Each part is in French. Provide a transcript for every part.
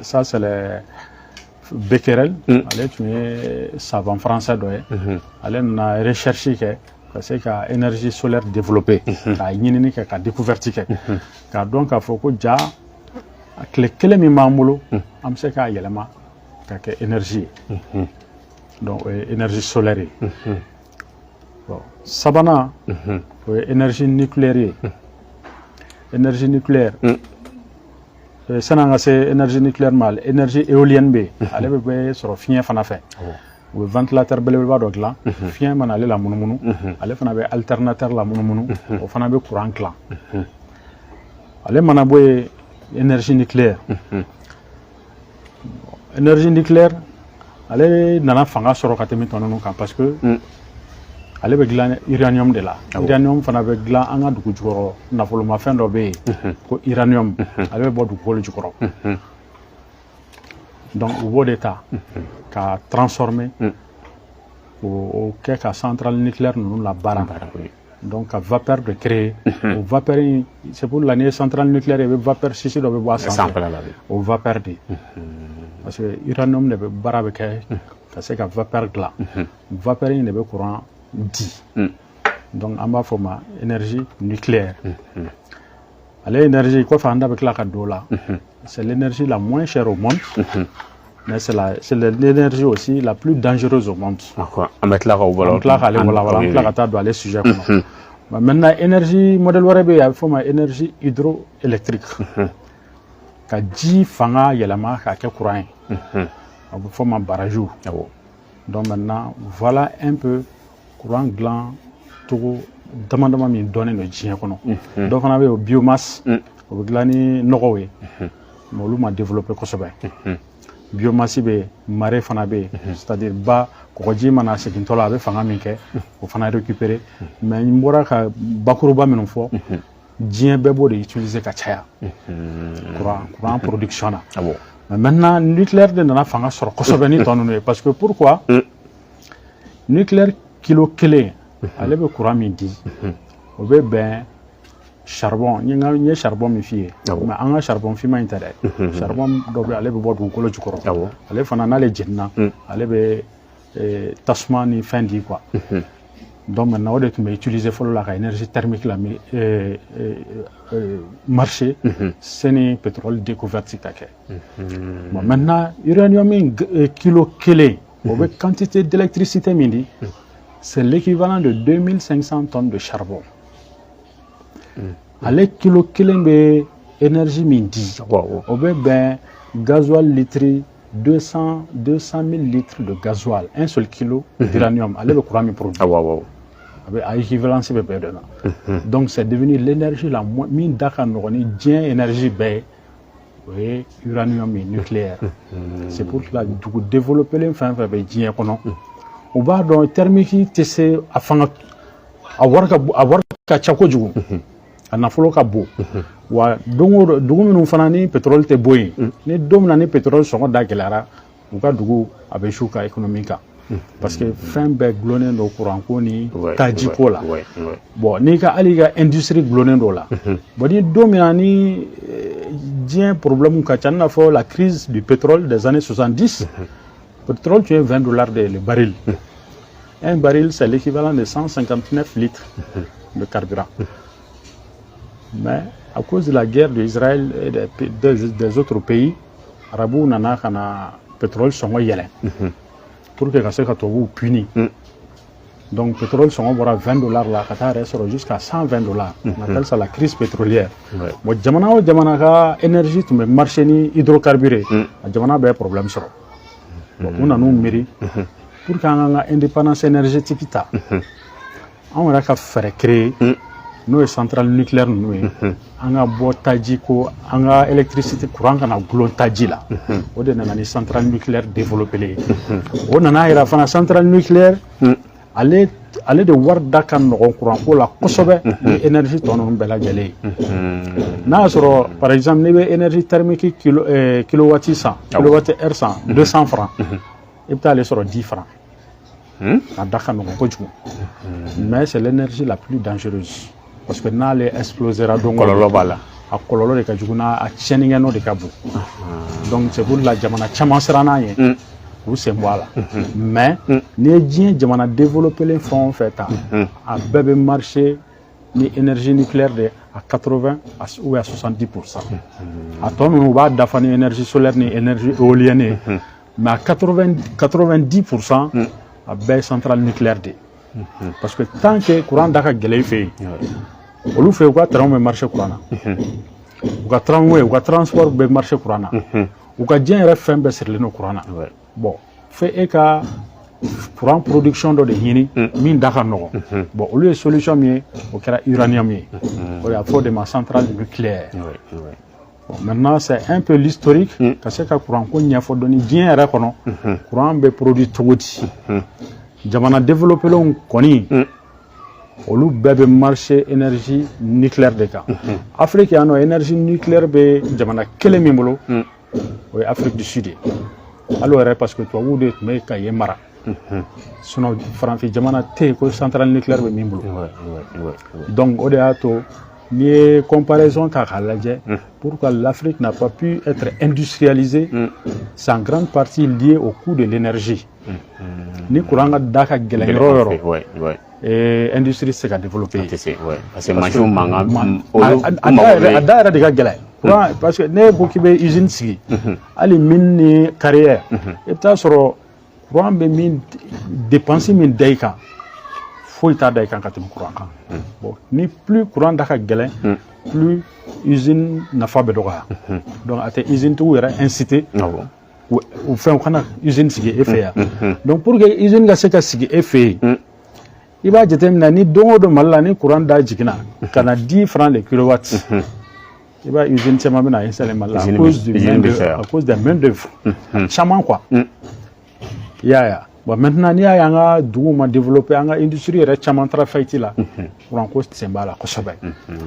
Ça, c'est le Becquerel. Elle est savant français. Elle a recherché parce que l'énergie solaire développée, la découverte, donc il faut que les clés de mamolo, am se ka yelema ka ke énergie. Donc énergie solaire. Bon, sabana énergie nucléaire. Énergie nucléaire. Sananga c'est énergie nucléaire mal, énergie éolienne be. Ale be sur fiien fana fait. Le ventilateur belebeleba dɔ dilan fiɲɛ mana ale la munumunu ale fana bɛ alternateur la munumunu o fana bɛ courant dilan ale mana bɔ yen énergie nucléaire énergie nucléaire ale nana fanga sɔrɔ ka tɛmɛ tɔ ninnu kan parce que ale bɛ dilan uranium de la uranium fana bɛ dilan an ka dugu jukɔrɔ nafolomafɛn dɔ bɛ yen ko uranium ale bɛ bɔ dugukolo jukɔrɔ donc u b'o de ta ka transformer o kɛ ka centrale nucléaire ninnu la baara donc ka vapeur de créer o vapeur c'est pour la centrale nucléaire i bɛ vapeur sisi dɔ bɛ bɔ a sanfɛ o vapeur de parce que uranium de bɛ baara bɛ kɛ ka se ka vapeur dilan vapeur in de bɛ courant di donc an b'a fɔ o ma énergie nucléaire ale énergie kɔfɛ an da bɛ tila ka don o la c'est l'énergie la moins chère au monde mais c'est l'énergie aussi la plus dangereuse au monde. On va tila ka taa don ale sujet kɔnɔ maintenant énergie modèle wɛrɛ bɛ yen a bɛ fɔ o ma énergie hydroélectrique ka ji fanga yɛlɛma k'a kɛ courant ye a bɛ fɔ o ma barrage donc maintenant voilà un peu courant dilan cogo dama dama min dɔnnen don diɲɛ kɔnɔ dɔ fana bɛ yen o biomasse o bɛ dilan ni nɔgɔw ye mais olu ma développé kosɛbɛ biomasse bɛ yen marée fana bɛ yen c'est-à-dire ba kɔgɔji mana segintɔ la a bɛ fanga min kɛ o fana récupérer mais n bɔra ka bakuruba minnu fɔ diɲɛ bɛɛ b'o de utiliser ka caya courant production na mais maintenant nucléaire de nana fanga sɔrɔ kosɛbɛ ni tɔ ninnu ye parce que pourquoi nucléaire kilo kelen ale bɛ courant min di o bɛ bɛn charbon n ye charbon min f'i ye mais an ka charbon finman in tɛ dɛ charbon dɔ bɛ ale bɛ bɔ dugukolo jukɔrɔ ale fana n'ale jenina ale bɛ tasuma ni fɛn di quoi donc maintenant o de tun bɛ utiliser fɔlɔ la ka énergie thermique la marché sani pétrole découverte ka kɛ bon maintenant uranium kilo kelen o bɛ quantité d'électricité min di c'est l'équivalent de 2500 tonnes de charbon. Ale kilo kelen bɛ énergie min di o bɛ bɛn gasoil litre 200 000 litres de gasoil un seul kilo d'uranium ale bɛ courant min produit a bɛ a équivalence bɛ bɛɛ de la donc c'est devenu l'énergie la min da ka nɔgɔn ni diɲɛ énergie bɛɛ o ye uranium nucléaire c'est pour cela dugu développé fɛn fɛn bɛ diɲɛ kɔnɔ o b'a dɔn thermique tɛ se a fanga a wari ka ca kojugu a nafolo ka bon wa dugu minnu fana ni pétrole tɛ bɔ yen ni don min na ni pétrole sɔngɔ da gɛlɛyara u ka dugu a bɛ su ka économie kan parce que fɛn bɛɛ gulonnen don courant ko ni taji ko la bon n'i ka hali ka industrie gulonnen don la bon ni don min na ni diɲɛ problème ka ca i n'a fɔ la crise du pétrole des années 70 pétrole tun ye $20 de le baril un baril c'est l'équivalent de 159 litres de carburant mais à cause de la guerre d'Israël et des autres pays arabes nana kana pétrole sɔngɔ yɛlɛn pour que ka se ka tubabuw puni donc pétrole sɔngɔ bɔra $20 la ka taa yɛrɛ sɔrɔ jusqu'à $120 on appelle ça la crise pétrolière bon jamana o jamana ka énergie tun bɛ marché ni hydrocarbures a jamana bɛɛ problème sɔrɔ bon u nan'u miiri pour que an ka indépendance énergétique ta anw yɛrɛ ka fɛɛrɛ créer n'o ye centrale nucléaire ninnu ye an ka bɔ taji ko an ka électricité courant kana gulon taji la o de nana ni centrale nucléaire développé ye o nana yira fana centrale nucléaire ale de wari da ka nɔgɔn courant ko la kosɛbɛ ni énergie tɔ ninnu bɛɛ lajɛlen ye n'a y'a sɔrɔ par exemple n'i bɛ énergie thermique kilowatt san kilowatt heure san 200 francs i bɛ taa ale sɔrɔ 10 francs a da ka nɔgɔn kojugu mais c'est l'énergie la plus dangereuse parce que n'ale explosera don kɔlɔlɔ b'a la a kɔlɔlɔ de ka jugu n'a a tiɲɛnikɛ de ka bon donc c'est pour la jamana caman siranna ye k'u sen bɔ a la mais n'i ye diɲɛ jamana développé fɛn o fɛn ta a bɛɛ bɛ marché ni énergie nucléaire de à 80 ou à 70%. A tɔ ninnu u b'a dafa ni énergie solaire ni énergie éolienne mais à 90% a bɛɛ ye centrale nucléaire de parce que tant que courant da ka gɛlɛ i fɛ yen olu fɛ yen u ka train bɛ marché courant na u ka train u ka transport bɛ marché courant na u ka diɲɛ yɛrɛ fɛn bɛɛ sirilen don courant na bon fɛ e ka courant production dɔ de ɲini min da ka nɔgɔn bon olu ye solution min ye o kɛra uranium ye o y'a fɔ de ma centrale nucléaire bon, maintenant c'est un peu l'historique ka se ka courant ko ɲɛfɔ dɔɔni diɲɛ yɛrɛ kɔnɔ courant bɛ produit cogo di jamana développé lenw kɔni olu bɛɛ bɛ marché énergie nucléaire de kan Afrique yan nɔ énergie nucléaire bɛ jamana kelen min bolo o ye Afrique du Sud ye hali o yɛrɛ parce que tubabuw de tun bɛ ka yen mara sinon farafin jamana tɛ yen ko centrale nucléaire bɛ min bolo donc o de y'a to n'i ye comparaison ta k'a lajɛ pourquoi l'Afrique n'a pas pu être industrialisée c'est en grande partie lié au coût de l'énergie ni courant ka da ka gɛlɛn yɔrɔ o yɔrɔ industrie tɛ se ka développer parce que mansinw mankan a da yɛrɛ de ka gɛlɛn courant parce que ne ko k'i bɛ usine sigi hali mine ni carrière i bɛ taa sɔrɔ courant bɛ min dépense min da i kan foyi t'a da i kan ka tɛmɛ courant kan bon ni plus courant da ka gɛlɛn plus usine nafa bɛ dɔgɔya donc a tɛ usine tigiw yɛrɛ inciter u fɛn u kana usine sigi e fɛ yan donc pour que usine ka se ka sigi e fɛ yen i b'a jateminɛ ni don o don Mali la ni courant da jiginna ka na 10 francs le kilowatt i b'a usine caman bɛna installer Mali la à cause des main d'œuvre caman quoi i y'a ye bon maintenant n'i y'a ye an ka duguw ma développer an ka industrie yɛrɛ caman taara faillite la courant ko sen b'a la kosɛbɛ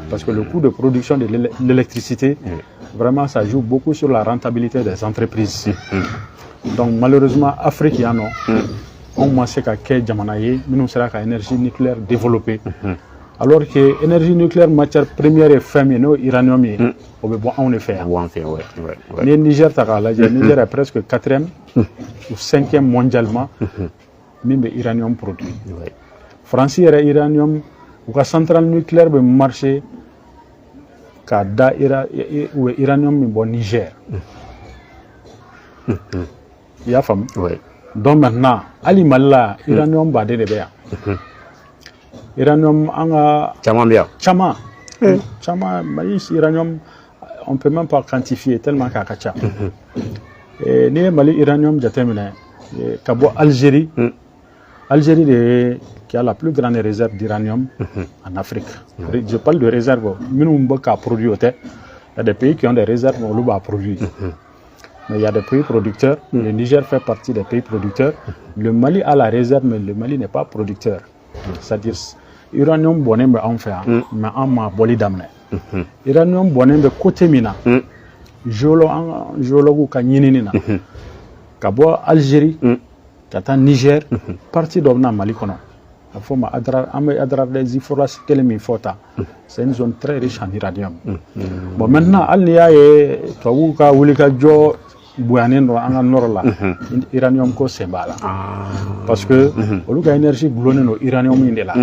parce que le coût de production de l'électricité vraiment ça joue beaucoup sur la rentabilité des entreprises donc malheureusement Afrique yan nɔ anw ma se ka kɛ jamana ye minnu sera ka énergie nucléaire développer alors que énergie nucléaire matière première ye fɛn min ye n'o uranium ye o bɛ bɔ anw de fɛ yan n'i ye Niger ta k'a lajɛ Niger est presque 4e ou 5e mondialement min bɛ uranium produit France yɛrɛ uranium u ka centrale nucléaire bɛ marché k'a da u bɛ uranium min bɔ Niger i y'a faamu donc maintenant hali Mali la uranium baden de bɛ yan uranium an ka caman bɛ yan caman Mali uranium on peut même pas quantifier tellement k'a ka ca n'i ye Mali uranium jateminɛ ka bɔ Algérie Algérie de qui a la plus grande réserve d'uranium en Afrique je parle de réserve minnu bɛ k'a produire o tɛ il y a des pays qui ont des réserves olu b'a produire mais il y a des pays producteurs le Niger fait partie des pays producteurs le Mali a la réserve mais le Mali n'est pas producteur c'est-à-dire uranium bɔnnen bɛ anw fɛ yan mais an ma bɔli daminɛ uranium bɔnnen bɛ côté min na géologues ka ɲinini na ka bɔ Algérie ka taa Niger partie dɔ bɛ na Mali kɔnɔ a fɔ ma Adrar an bɛ Adrar des Iforas kelen min fɔ tan c'est une zone très riche en uranium bon maintenant hali n'i y'a ye tubabuw ka wulikajɔ bonyanen don an ka nord la uranium ko sen b'a la parce que olu ka énergie gulonnen don uranium in de la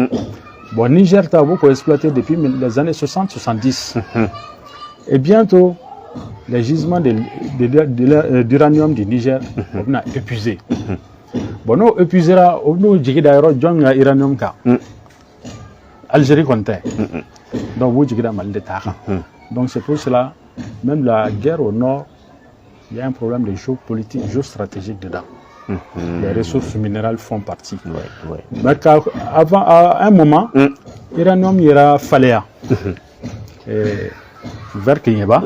bon Niger ta b'o exploiter depuis les années 60-70 et bientôt les gisements d'uranium du Niger o bɛna épuiser bon n'o épuisera o bɛn'o jigi da yɔrɔ jɔn ka uranium kan Algérie kɔni tɛ donc o b'o jigi da Mali de ta kan donc c'est pour cela même la guerre au nord il y a un problème de géopolitique, géostratégique dedans. Les ressources minérales font partie. Mais avant, à un moment, l'uranium ira falléa. Vers Kenyeba,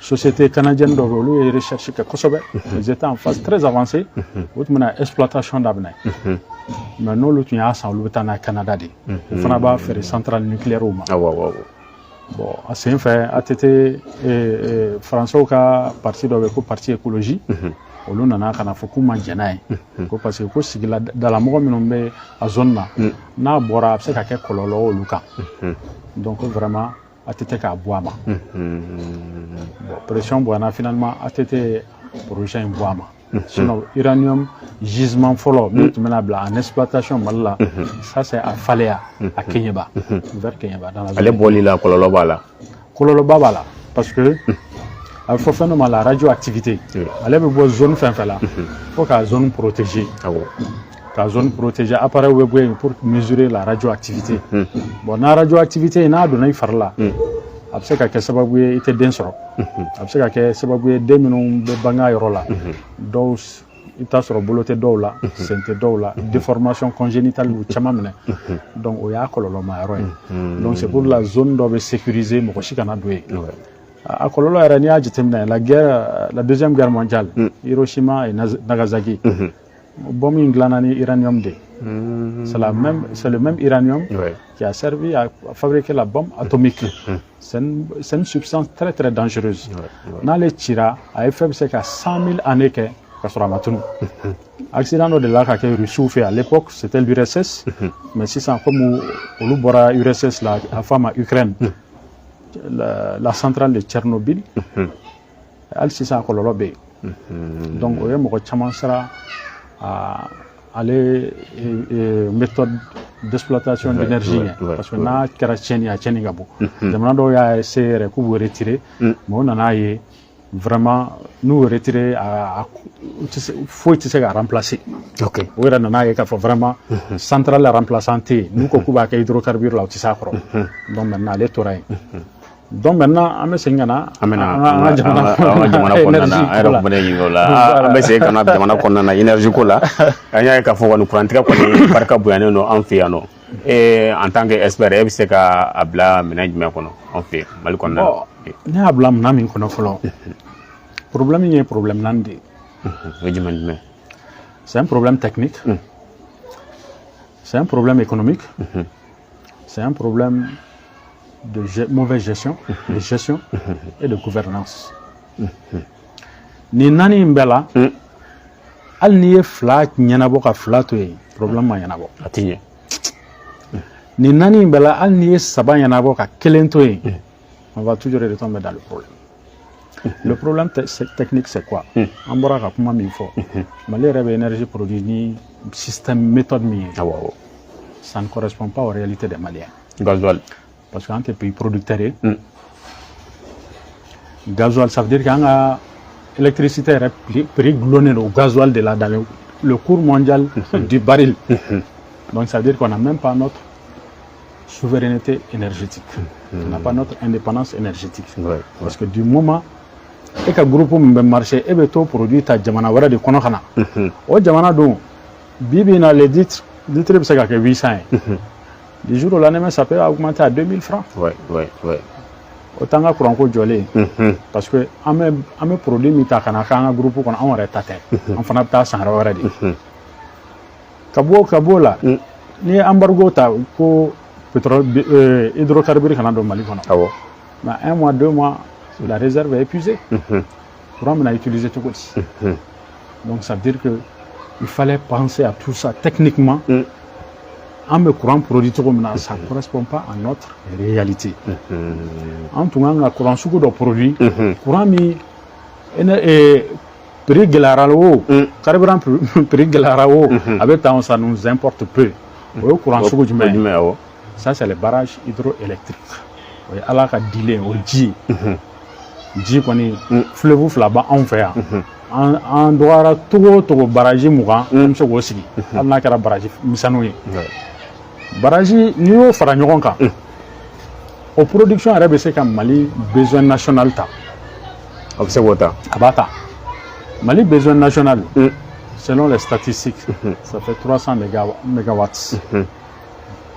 société canadienne de Rolo et recherche que Kosovo, ils étaient en phase très avancée. Autre exploitation d'abnay. Mais nous, l'autre y a ça, l'autre en Canada. Il faut d'abord faire des centrales nucléaires au Mali. Bon, c'est un fait. ATT François ka parti dɔ bɛ ko parti écologie olu nana kana fɔ k'u ma jɛn n'a ye ko parce que ko sigila dalamɔgɔ minnu bɛ a zone na n'a bɔra a bɛ se ka kɛ kɔlɔlɔ olu kan donc vraiment ATT k'a bɔ a ma. Bon, pression bonyana finalement ATT projet in bɔ a ma. Sinon uranium gisement fɔlɔ min tun bɛna bila en exploitation Mali la, ça c'est à Falea, à Kenyeba, vers Kenyeba dans la zone. Ale bɔli la kɔlɔlɔ b'a la. Kɔlɔlɔba b'a la parce que a bɛ fɔ fɛn dɔ ma la radioactivité. Ale bɛ bɔ zone fɛn fɛn la, faut ka zone protéger. Ka zone protéger appareil bɛ bɔ yen pour mesurer la radioactivité. Bon na radioactivité n'a donna i fari la, a bɛ se ka kɛ sababu ye i tɛ den sɔrɔ. A bɛ se ka kɛ sababu ye den minnu bɛ bange a yɔrɔ la, dɔw i bɛ taa sɔrɔ bolo tɛ dɔw la, sen tɛ dɔw la, déformation congénitale u caman minɛ. Donc o y'a kɔlɔlɔma yɔrɔ ye. Donc c'est pour la zone dɔ bɛ sécuriser mɔgɔ si kana don yen. A kɔlɔlɔ yɛrɛ n'i y'a jateminɛ la deuxième guerre mondiale, Hiroshima et Nagasaki, bombe in dilanna ni uranium de. C'est le même uranium qui a servi à fabriquer la bombe atomique. C'est une substance très très dangereuse. N'ale cira a effet bɛ se ka 100 000 années kɛ ka sɔrɔ a ma tunu. Accident dɔ de la ka kɛ Russiw fɛ à l'époque c'était l'URSS, mais sisan comme olu bɔra URSS la a fɔ a ma Ukraine, la centrale de Tchernobyl, hali sisan kɔlɔlɔ bɛ yen. Donc o ye mɔgɔ caman sera ale méthode d'exploitation d'énergie parce que n'a kɛra tiɲɛni a tiɲɛni ka bon. Jamana dɔw y'a essayer yɛrɛ k'u b'u retirer, mais u nana ye vraiment n'u y'u retirer foyi tɛ se ka remplacer. O yɛrɛ nana ye k'a fɔ vraiment centrale remplaçant tɛ yen. N'u ko k'u b'a kɛ hydrocarbure la u tɛ s'a kɔrɔ. Donc maintenant ale tora yen. Donc maintenant an bɛ segin ka na an ka jamana kɔnɔna na, an yɛrɛ tun bɛ ne ɲininka o la, an bɛ segin ka na jamana kɔnɔna na énergie ko la, an y'a ye k'a fɔ kɔni kurantigɛ kɔni barika bonyanen don an fɛ yan nɔ. En tant que expert e bɛ se ka a bila minɛn jumɛn kɔnɔ an fɛ Mali kɔnɔna na? Ne y'a bila minɛn min kɔnɔ fɔlɔ, problème in ye problème naani de ye. O ye jumɛn jumɛn? C'est un problème technique, c'est un problème économique, c'est un problème de mauvaise gestion, de gestion et de gouvernance. Ni naani in bɛɛ la, hali n'i ye fila ɲɛnabɔ ka fila to yen, problème ma ɲɛnabɔ. A tɛ ɲɛ. Ni naani in bɛɛ la, hali n'i ye saba ɲɛnabɔ ka kelen to yen, on va toujours retomber dans le problème. Le problème technique c'est quoi? An bɔra ka kuma min fɔ, Mali yɛrɛ bɛ énergie produit ni système méthode min ye. Ça ne correspond pas aux réalités des Maliens. Gasoil. Parce qu'un pays producteur, gasoil, ça veut dire qu'un électricité est prix glonné au gasoil de dans le cours mondial du baril. Donc ça veut dire qu'on n'a même pas notre souveraineté énergétique. On n'a pas notre indépendance énergétique. Parce que du moment et que le groupe marché et que produit ta jamana wara de kono kana. O jamana don bibi na les litres c'est qu'à 800. Du jour au lendemain, ça peut augmenter à 2000 francs. Autant que courant ko jolé. Parce que on me produit mita kana un groupe qu'on a arrêté. On fana ta sans rawara di. Kabo la. Ni embargo ta ko pétrole hydrocarbures kana do Mali kono. Mais un mois, 2 mois, la réserve est épuisée. Courant on a utilisé tout aussi. Donc ça veut dire que il fallait penser à tout ça techniquement. En me courant produit ça ne correspond pas à notre réalité. En tout cas, courant suku de produit, courant mi prix galarao, carburant prix galarao, avec temps ça nous importe peu. Au courant suku du même. Ça c'est les barrages hydroélectriques. Oui, alors qu'à dealer au J, J qu'on fleuve là-bas en fait. En doit tout barrage mougan, comme ce aussi. On a qu'à barrage misanoui. Barrage ni y'o fara ɲɔgɔn kan o production yɛrɛ bɛ se ka Mali besoin national ta a bɛ se k'o ta a b'a ta Mali besoin national selon les statistiques ça fait 300 mégawatts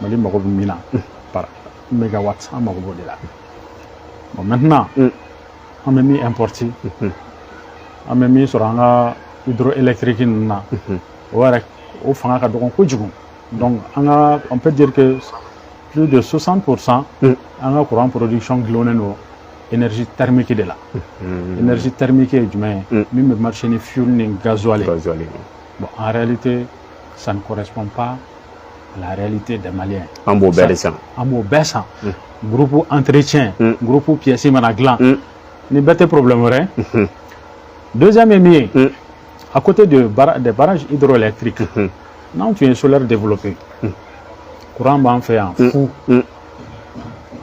Mali mago bɛ min na par mégawatt an mago b'o de la bon maintenant an bɛ min importer an bɛ min sɔrɔ an ka hydroélectrique ninnu na o yɛrɛ o fanga ka dɔgɔ kojugu. Donc, on peut dire que plus de 60% en courant production glonée énergie thermique de là. Énergie thermique est du même marché ni fuel ni gasoil. Bon, en réalité, ça ne correspond pas la réalité des Maliens. En beau bel En beau baissant. Groupe entretien, groupe pièces managlan. Ni bête problème rien. Deuxième émier, à côté des barrages hydroélectriques, non, tu es solaire développé. Courant ban fait en fou.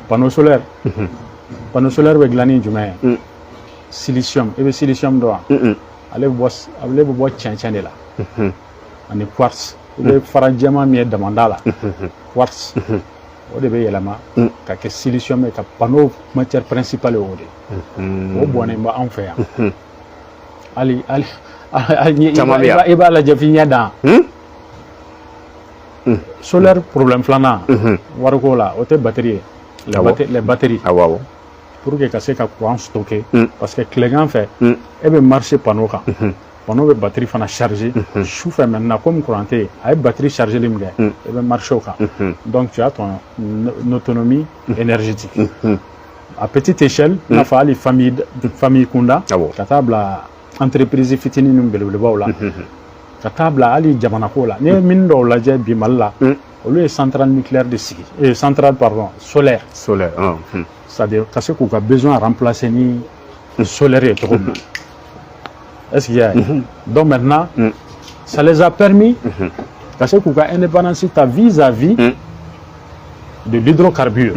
Panneau solaire avec l'année du maire. Silicium, et le silicium doit. Allez voir tien de là. On est quartz. Il est faradiama mieux demandé là. Quartz. Au début, il y a le silicium et le panneau matière principale. Au bon, on fait. Allez, il va la définir dans. Solaire, problème flana. Warukola, au batterie. Les batteries. Pour que ça courant stocké. Parce que les gens fait, et bien marcher panneau. Panneau de batterie fana chargé. Chou fait maintenant comme couranté. Avec batterie chargée les gars. Et bien marcher au cas. Donc tu as ton autonomie énergétique. À petite échelle, il faut aller famille Kunda. La table entreprise fitini numbele là. La table ali jamanako là. Ne min do la je bimal au lieu centrale nucléaire de Sigi et centrale pardon solaire. C'est-à-dire qu'on a besoin de remplacer ni solaire et trop. Est-ce qu'il y a donc maintenant ça les a permis parce qu'on a indépendance vis-à-vis de l'hydrocarbure.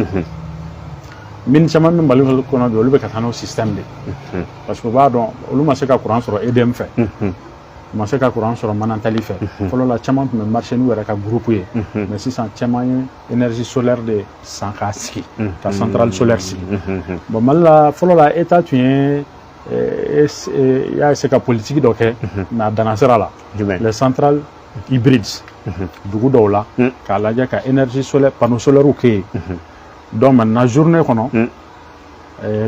Min chaman min balu ko na do lu be katano système de parce que ba don lu ma se ka courant sur EDM fait ma se ka courant sur manantali fait folo la chaman me marché nous avec un groupe mais si sans chaman énergie solaire de Sankaski ta centrale solaire si bon mal la folo la état tu es ya c'est ka politique donc na danasera là les centrales hybrides dugu do la ka la ja ka énergie solaire panneau solaire OK. Donc maintenant journée qu'on a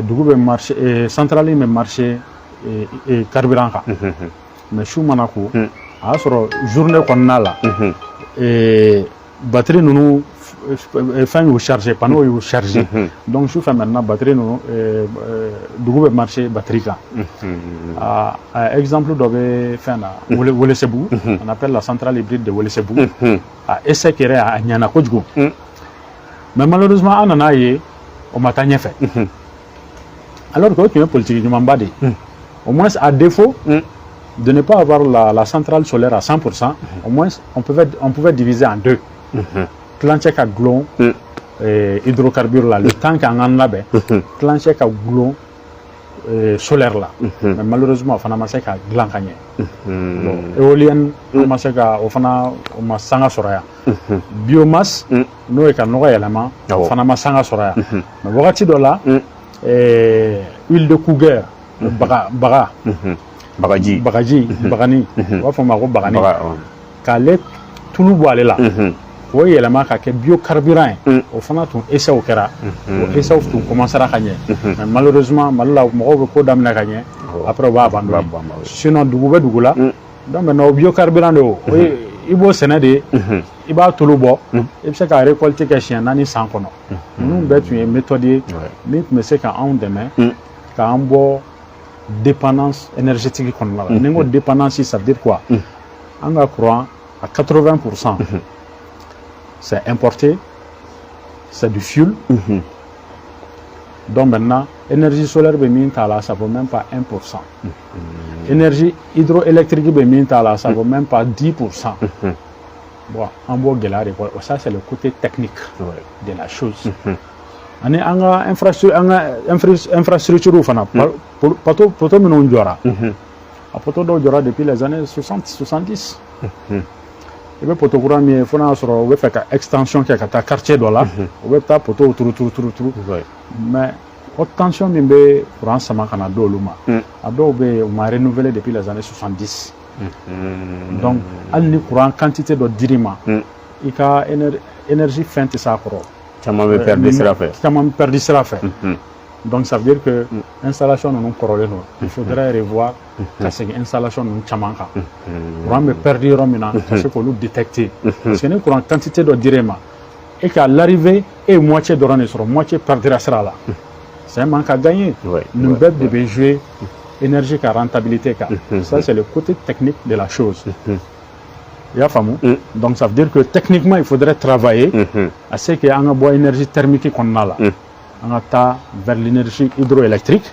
du marché centrale mais marché et carburant mais chou manako a sur journée qu'on a là et batterie nous fin ou charger panneau ou charger donc chou fait maintenant batterie nous du marché batterie exemple d'obé fin là Wolesebou on appelle la centrale hybride de Wolesebou à essai qui est à Nyana Kodjgo. Mais malheureusement, on en a eu au matin fait. Alors que tu es politique du Mambadi, au moins à défaut de ne pas avoir la centrale solaire à 100%, au moins on pouvait diviser en deux. Clancher à glon hydrocarbures là, le temps qu'on en a, clancher à glon solaire là. Mais malheureusement, on a massé à glan gagné. Éolienne, on a massé à on sanga soraya. Biomasse, nous et nous éléments, on a massé à soraya. Mais voilà là, huile de cougueur, bagani, on va faire ma robe bagani. Calais, tout le bois là. Oui, il y a un biocarburant. Au fond, on essaie au Kera. On essaie de commencer à gagner. Mais malheureusement, après, on va abandonner. Sinon, Dougoula, donc maintenant, biocarburant, il va s'énerver, il va tout le bois, il va récolter quelque chose, il sans qu'on nous avons une méthode, mais c'est qu'en demain, quand on a dépendance énergétique, nous dépendance, ça veut dire quoi? On a croit à 80%. C'est importé, c'est du fuel. Donc maintenant, énergie solaire, ça ne vaut même pas 1%. Énergie hydroélectrique, ça ne vaut même pas 10%. Bon, en beau ça c'est le côté technique de la chose. On a infrastructure, depuis les années 60-70. Il faut faire extension qui est à quartier de là, on va faire poteau mais haute tension nimbe courant sama kana do luma ado be on m'a renouvelé depuis les années 70. Donc al ni courant quantité de dirima il ka énergie feinte ça koro chama me perdre sera fait. Donc ça veut dire que l'installation non corolé non il faudrait revoir cette installation non chamanka courant me perdre romina parce que nous détecter parce que courant quantité de dirima et qu'à l'arrivée et moitié de rane sur moitié perdra sera là. C'est un manque à gagner. Nous devons jouer énergie et rentabilité. Ça, c'est le côté technique de la chose. Il y a famu. Donc ça veut dire que techniquement il faudrait travailler à ce qu'il y a une énergie thermique qu'on a là. On a vers l'énergie hydroélectrique.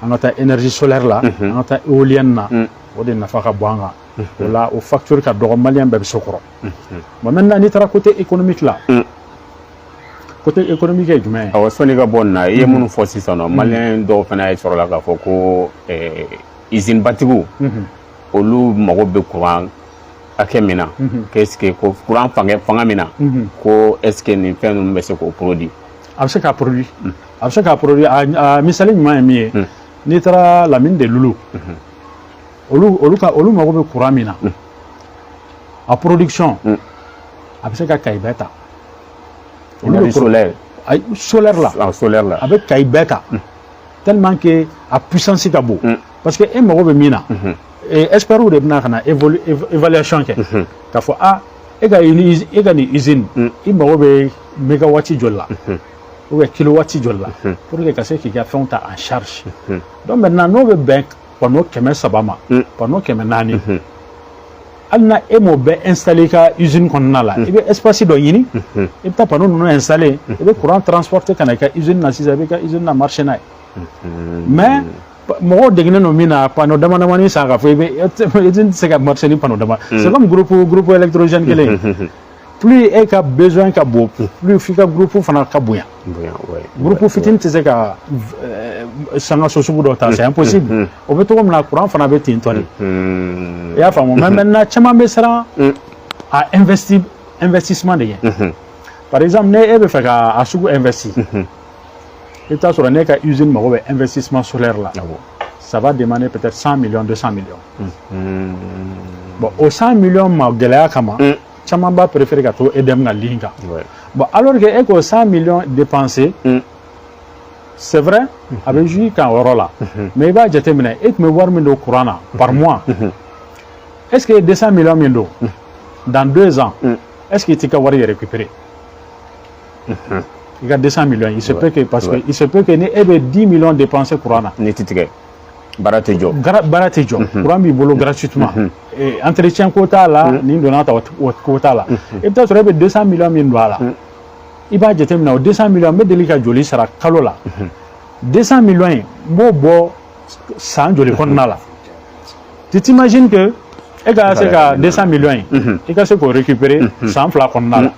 On a énergie solaire là, on a éolienne là. On a nafaka boanga. Là aux factures qu'a droit malien bébé sokoro. Mais maintenant on est côté économique là. Côté économique est humain. Ah, soni ka bon na ye munu fo sisan malien do fana e soro la ka fo ko usine batigu olu mago be courant akemina qu'est-ce que ko courant fanga mina ko est-ce que ni fen no be se ko produit avec ka produit avec ka produit a misali ma mi ni tara la mine de Loulou olu mago be courant mina a production avec ka kaibeta solaire là avec Kaibeka tellement que à puissance est beau parce que un mauvais mina et espérons de bien qu'on a évaluation que qu'il faut et une usine il mauvais mégawatt jolla ou kilowatt jolla pour que ça qui a fait on t'a en charge donc maintenant nous veut bien pendant que mais ça va ma pendant que maintenant alna emo be installer ka usine konna la ibe espace do yini ibta pano no installer ibe courant transporter kana ka usine na sizabe ka usine na marché na mais mo degne no mina pano dama na mani sa ka fo ibe usine se ka marché ni pano dama c'est comme groupe électrogène kele plus et ka besoin ka bo plus fika groupe fana ka buya groupe fitin tse ka sanga sosugu do ta c'est impossible on veut tout comme la courant fana be tintoni ya famu maintenant chama be sera à investissement de par exemple ne ebe fa ka asugu investir et ta sur ne ka usine mo investissement solaire là ça va demander peut-être 100 millions 200 millions bon au 100 millions ma gelaya kama chama ba préférer ka to edem na linga bon alors que eko 100 millions dépensés c'est vrai avec juste quand on là mais il va jeter maintenant et me voir me courant par mois est-ce que 200 millions d'euros dans 2 ans est-ce que tu vas récupérer il y a 200 millions il se peut que parce que il se peut que ne 10 millions dépensés courant ne titre baratejo courant bi bolo gratuitement et entretien quota là ni donnant ta quota là et peut-être il y a 200 millions d'euros là il va jeter maintenant 200 millions mais délicat joli sera calo là 200 millions bobo sans joli konna là tu t'imagines que et quand c'est 200 millions et quand c'est pour récupérer 100 flacons là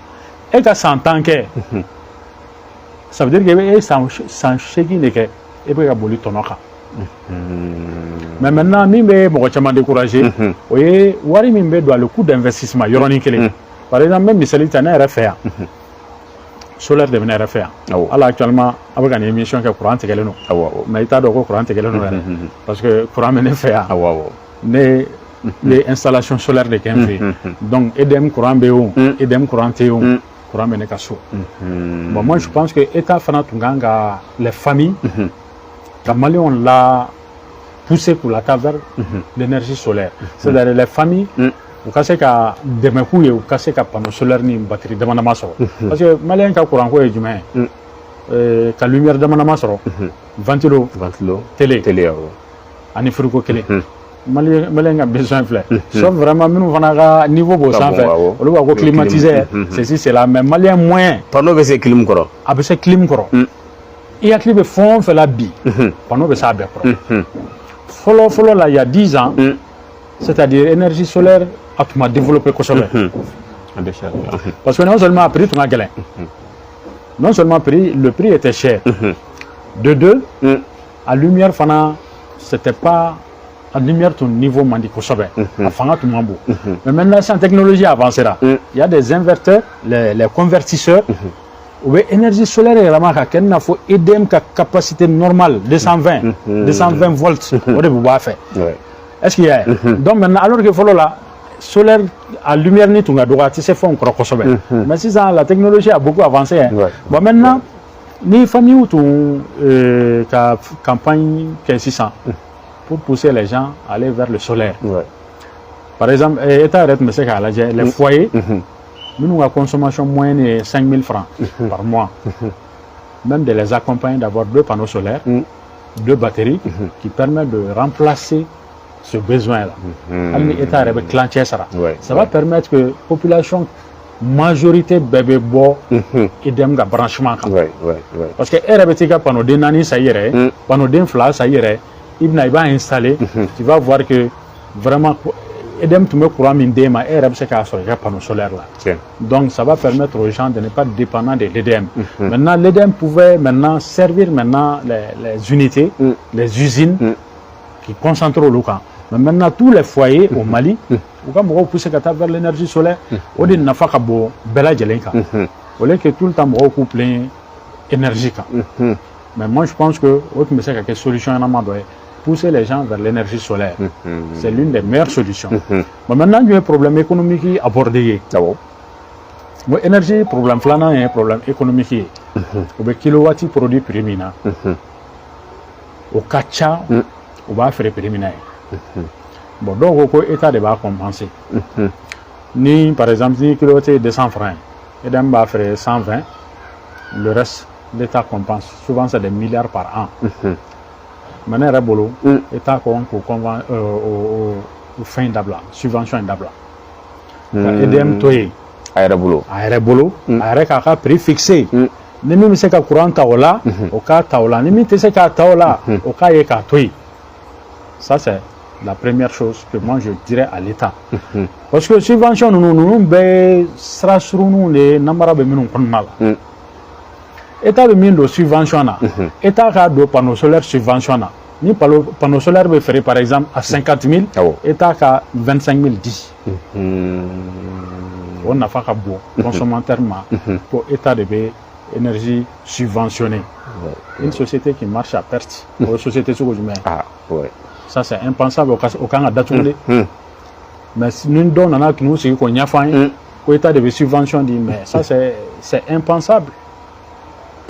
et quand 100 ans que ça veut dire que sans chèque ne que et puis il y a boli tonoka mais maintenant mimbe mo chama décourager oui wari mimbe doit le coût d'investissement yoroni kele par exemple même misali tana RFA solaire de venir RFA alors actuellement avec une émission que courant tegele no mais ta do courant tegele no parce que courant mene fa ne les installations solaires de Kenfi donc edem courant BO edem courant TO courant mene kaso bon moi je pense que état fana tunganga les familles la Mali on l'a poussé pour la vers l'énergie solaire c'est-à-dire les familles ou casse ka demeku ou casse ka panneau solaire ni batterie de manama soro parce que malien ka courant ko e jumain ka lumière de manama soro ventilo télé ani frigo kele malien a besoin fleur sauf vraiment nous on a niveau beau sans faire on va ko climatiser ceci c'est la même malien moyen panneau be se clim koro abe se clim koro il y a qui font fait la bi panneau be ça be koro follow là il y a 10 ans c'est-à-dire énergie solaire a tout développé que solaire parce que non seulement prix tout galin non seulement le prix était cher de deux à lumière fana c'était pas à lumière ton niveau mandi ko sobe a fanga tout mambo mais maintenant sans technologie avancera il y a des inverteurs les convertisseurs ou énergie solaire est vraiment qu'il n'a faut aider ka capacité normale 220 volts on devait faire est-ce qu'il y a donc maintenant alors que follow là solaire à lumière ni tunga droit tu sais font encore kosobe mais si ça la technologie a beaucoup avancé bon maintenant ni famille ou ton campagne 600 pour pousser les gens à aller vers le solaire par exemple état arrête mais c'est les foyers nous avons une consommation moyenne de 5 000 francs par mois même de les accompagner d'avoir 2 panneaux solaires 2 batteries qui permettent de remplacer ce besoin-là. L'État est clanché ça. Ça va permettre que la population majorité bébé bo et dem ga branchement. Parce que RBTK pendant des années ça irait, pendant des flas ça irait, il va installer, tu vas voir que vraiment Edem tu me courant mindema RBTK sur les panneaux solaires là. Donc ça va permettre aux gens de ne pas dépendre de l'EDM. Maintenant l'EDM pouvait maintenant servir maintenant les unités, les usines qui concentrent au local. Mais maintenant tous les foyers au Mali, on va pousser vers l'énergie solaire, on dit n'a pas qu'à beau bella jelenka. On que tout le temps on coupe plein énergie. Mais moi je pense que autre mais c'est quelque solution à pousser les gens vers l'énergie solaire. C'est l'une des meilleures solutions. Mais maintenant il y a un problème économique abordé. L'énergie problème flanant est un problème économique. Au kilowatt produit prémina. Au kacha, on va faire prémina. Bon, donc, l'État va compenser. Ni, par exemple, si kilowatt est 200 francs, l'État va faire 120, le reste, l'État compense. Souvent, c'est des milliards par an. Maintenant, l'État compense au fin d'abla, subvention d'abla. EDM toye. Aérabolo. Aérabolo, prix fixé. Ni mi se ka courant taola, au cas taola. Ni mi se ka taola, au cas yeka toye. Ça, c'est la première chose que moi je dirais à l'État. Parce que subvention, nous sera sur nous les namara be minun konmal. État be min do subvention na. État ka do panneau solaire subvention na. Ni panneau solaire be faire par exemple à 50 000, État ka 25 000 10. On n'a pas qu'à boire consommateur pour État de énergie subventionnée. Une société qui marche à perte, une société sur le ça c'est impensable au Canada d'Atoulé. Mais si nous donnons un acte, nous c'est qu'on y a fait l'État de subvention dit mais ça c'est impensable.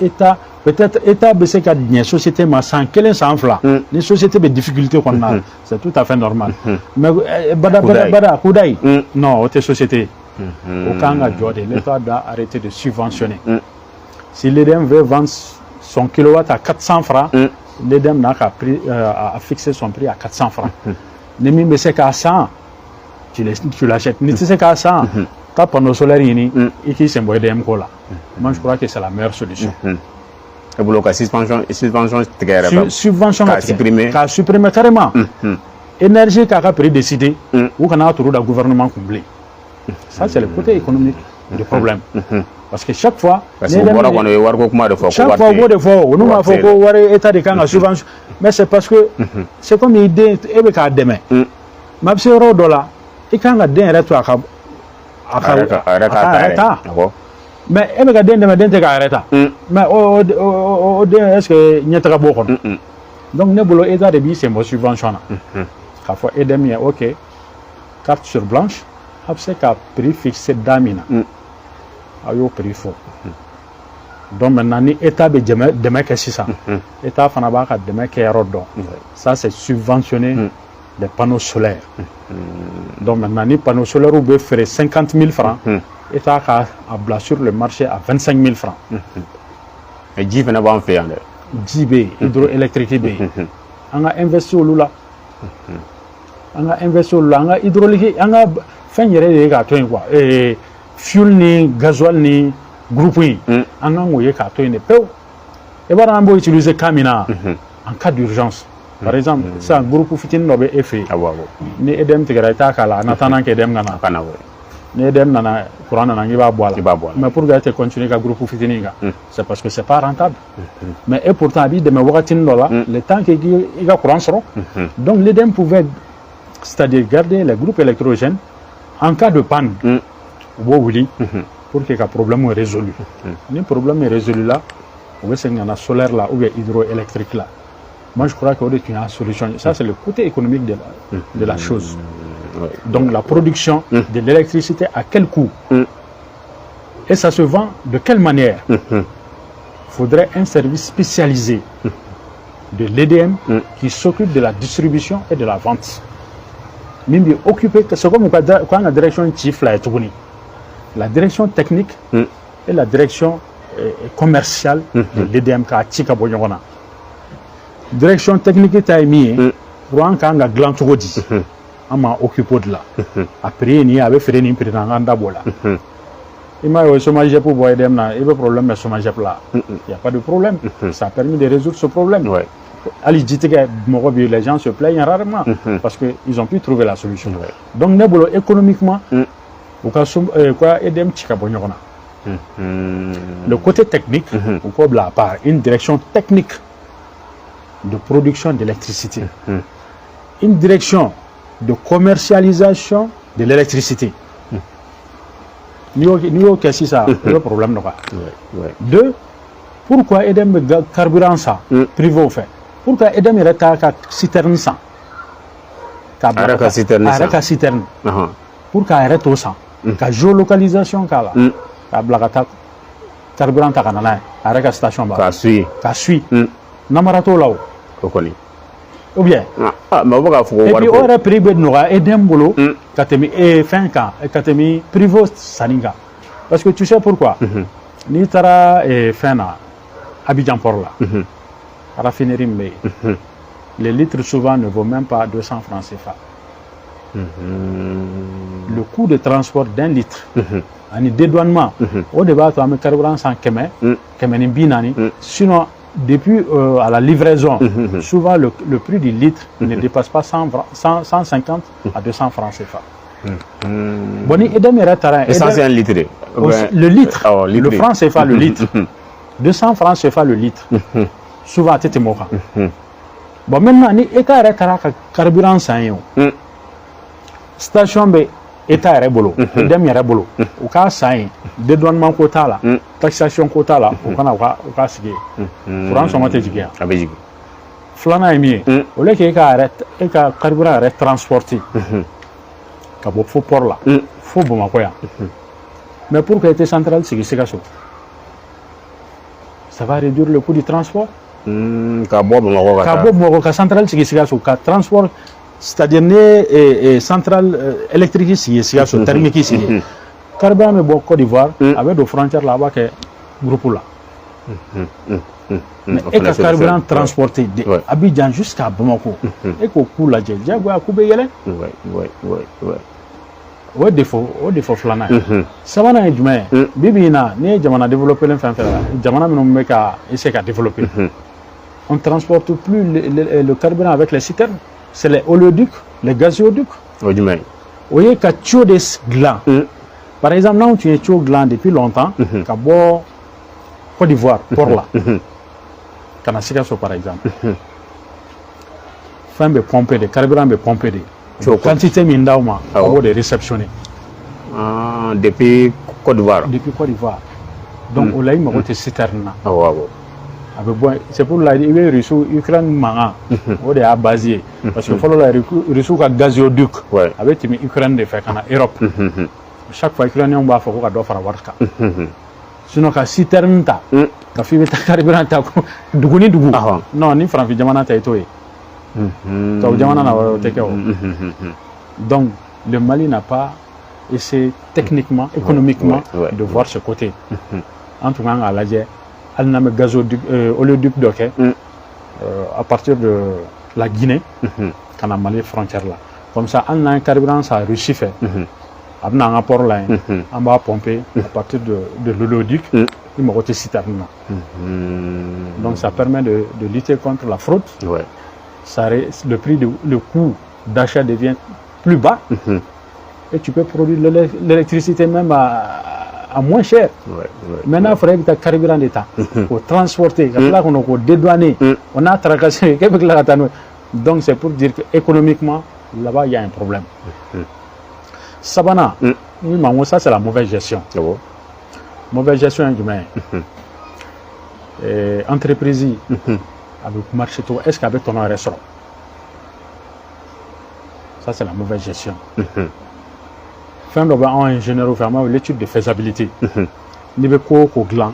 État peut-être État baisser qu'à une société mais sans quel s'enfle, les sociétés de difficultés qu'on a, c'est tout à fait normal. Mais bada Koudaï, non, autre société. Au Canada, l'État doit arrêter de subventionner. Si l'EDM veut vendre son kilowatt à 400 francs, l'EDM n'a qu'à fixer son prix à 400 francs. Nemi mais c'est qu'à 100, tu l'achètes. Ni tu sais qu'à 100, ta panneau solaire ini, ici c'est un EDM cola. Moi je crois que c'est la meilleure solution. Et vous l'avez subvention qu'a supprimé carrément. Énergie qu'a prix décidé, ou qu'on a autour du gouvernement comblé. Ça c'est le côté économique du problème. Parce que chaque fois, chaque fois, on a fait état de camp subvention, mais c'est parce que c'est comme l'idée et demain. Ma c'est euro dollar, et quand la dernière retour à mais elle me dit demain d'être arrêté. Mais est-ce que n'y a pas beaucoup? Donc ne boulot état de bi c'est une subvention. Quand faut aider mieux, ok, carte sur blanche, après qu'à prix fixé d'amina. Ayo prix fort. Donc maintenant ni état de demain que c'est ça. État fanaba ka demain que rodon. Ça c'est subventionner des panneaux solaires. Donc maintenant ni panneaux solaires ou be faire 50 000 francs. État a abla sur le marché à 25 000 francs. Et J va en faire. JB hydroélectricité B. On a investi au lula. On a investi au lula. On a hydraulique. On a fait une erreur de gâteau quoi. Fuel ni gasoil ni groupe yi an kan woye ka to ne peu e bara an bo utiliser camina en cas d'urgence par exemple ça groupe fitin no be effet ni edem tigara ta kala na tanan ke dem ngana kana ni edem nana courant nana ngi ba boala mais pour gars te continuer ka groupe fitini ga c'est parce que c'est pas rentable mais et pourtant bi de me wakati no la le temps que il ga courant soro donc l'EDM pouvait c'est-à-dire garder les groupes électrogènes en cas de panne. Pour que le problème soit résolu. Si le problème est résolu là, on va essayer de solaire là ou hydroélectrique là. Moi je crois qu'il y a une solution. Ça c'est le côté économique de la chose. Donc la production de l'électricité à quel coût? Et ça se vend de quelle manière? Il faudrait un service spécialisé de l'EDM qui s'occupe de la distribution et de la vente. Même occupé, c'est comme quand la direction chief là est tournée. La direction technique et la direction commerciale de l'EDM qui a Direction technique est mis courant kan ka dilan cogo di an ma occupé de la a prix ni a bɛ feere nin prix na an da b'o la i m'a ye o chômage pour bɔ EDM na i bɛ problème bɛ chômage la il y a pas de problème ça a permis de résoudre ce problème ali jitigɛ mɔgɔ bi les gens se plaignent rarement parce que ils ont pu trouver la solution donc ne bolo économiquement u ka quoi EDM ci ka bɔ ɲɔgɔn na le côté technique on peut bila à part une direction technique de production d'électricité une direction de commercialisation de l'électricité niveau qu'est-ce ça le problème quoi deux pourquoi EDM carburant ça privé au fait pourquoi EDM est à citerne ça arrêt citerne pourquoi arrête au ça ka géolocalisation kala ka blagata carburant ta kana arrêt station ba ka suit namarato là o koni ou bien mais on va faire et puis on aurait pris bednoga EDM bolo katemi fin kan katemi privé saninga parce que tu sais pourquoi ni tara fin na Abidjan port là raffinerie mais les litres souvent ne vaut même pas 200 francs CFA le coût de transport d'un litre un dédouanement au débat to am carburant sans kemé ni binani sinon depuis à la livraison souvent le prix du litre ne dépasse pas 150 à 200 francs CFA boni EDM retara essentiel litre le litre le franc CFA le litre 200 francs CFA le litre souvent tete moka bon maintenant ni état retara carburant sans yo station be état rebolo EDM rebolo o ka sai dédouanement quota la taxation quota la o kana o ka sigi courant son mate jigia abejigi flana emi o le ke ka carburant transporter ka bo fo port la fo Bamako ya mais pour que était centrale sigi sigaso ça va réduire le coût du transport ka bo Bamako ka centrale sigi sigaso ka transport c'est-à-dire ne centrale électrique ici thermique ici carburant me bon Côte d'Ivoire avec des frontières là-bas que groupe là et que carburant transporté de Abidjan jusqu'à Bamako et qu'au coup la diago a coupé yele ouais défaut flana sabana jumé bibina ne jamana développer l'enfant jamana me no ka essayer ka développer on transporte plus le carburant avec les citernes c'est les oléoducs, les gazoducs. Oui, mais. Vous voyez qu'il y a des glands. Par exemple, là où tu es gland depuis longtemps, qu'à boire Côte d'Ivoire, pour là. Kanasikaso par exemple. Femme pomper des carburants de pomper des. Quantité mindauma, pour de réceptionner. Depuis Côte d'Ivoire. Depuis Côte d'Ivoire. Donc, on a eu ma citerne. C'est pour la Ukraine manga o de a basé parce que follow la Russie ka gazoduc avec Ukraine de fait kana Europe chaque fois Ukraine on va faire ko do fara warka sinon ka citerne ta ka fi beta carburant ta duguni dugu non ni franc jamana ta etoy to jamana na wa teke o donc le Mali n'a pas essayé techniquement économiquement de voir ce côté en tout cas à la elle n'a gazoduc oléoduc doké à partir de la Guinée quand on a Mali frontière là comme ça on a un carburant ça Russie fait on a un rapport là on va pomper à partir de l'oléoduc il m'a côté citerne donc ça permet de lutter contre la fraude ça le prix le coût d'achat devient plus bas et tu peux produire l'électricité même à moins cher. Maintenant, il faudrait que tu carburant d'État pour transporter, on a dédouané, on a tracassé. Donc, c'est pour dire qu'économiquement, là-bas, il y a un problème. Sabana, ça, c'est la mauvaise gestion. Mauvaise gestion humaine. Entreprise, avec marché, est-ce qu'avec ton restaurant? Ça, c'est la mauvaise gestion. Fin de en ingénieur vraiment l'étude de faisabilité ni be ko glan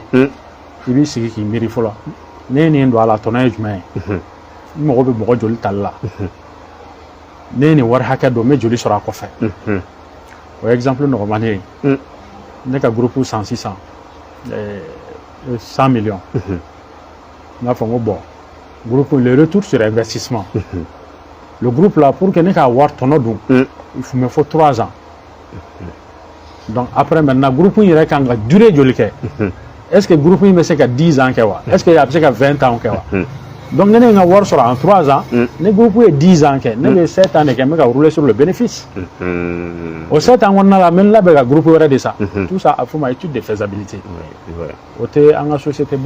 ibi sigi ki miri fola ne ni ndo ala tona ejuma mo go be mo joli talla ne ni war haka do me joli sura ko fe par exemple no mane ne ka groupe 100 millions na fa mo bon groupe le retour sur investissement Le groupe là, pour que nous ayons tonodou, il faut 3 ans. Donc après maintenant, le groupe il a duré de l'année. Est-ce que le groupe il a 10 ans? Est-ce qu'il a 20 ans? Donc nous avons en 3 ans, le groupe est 10 ans, nous avons 7 ans qui ont roulé sur le bénéfice. Au 7 ans, on a même le groupe de ça. Tout ça a fait une étude de faisabilité. Dans la société,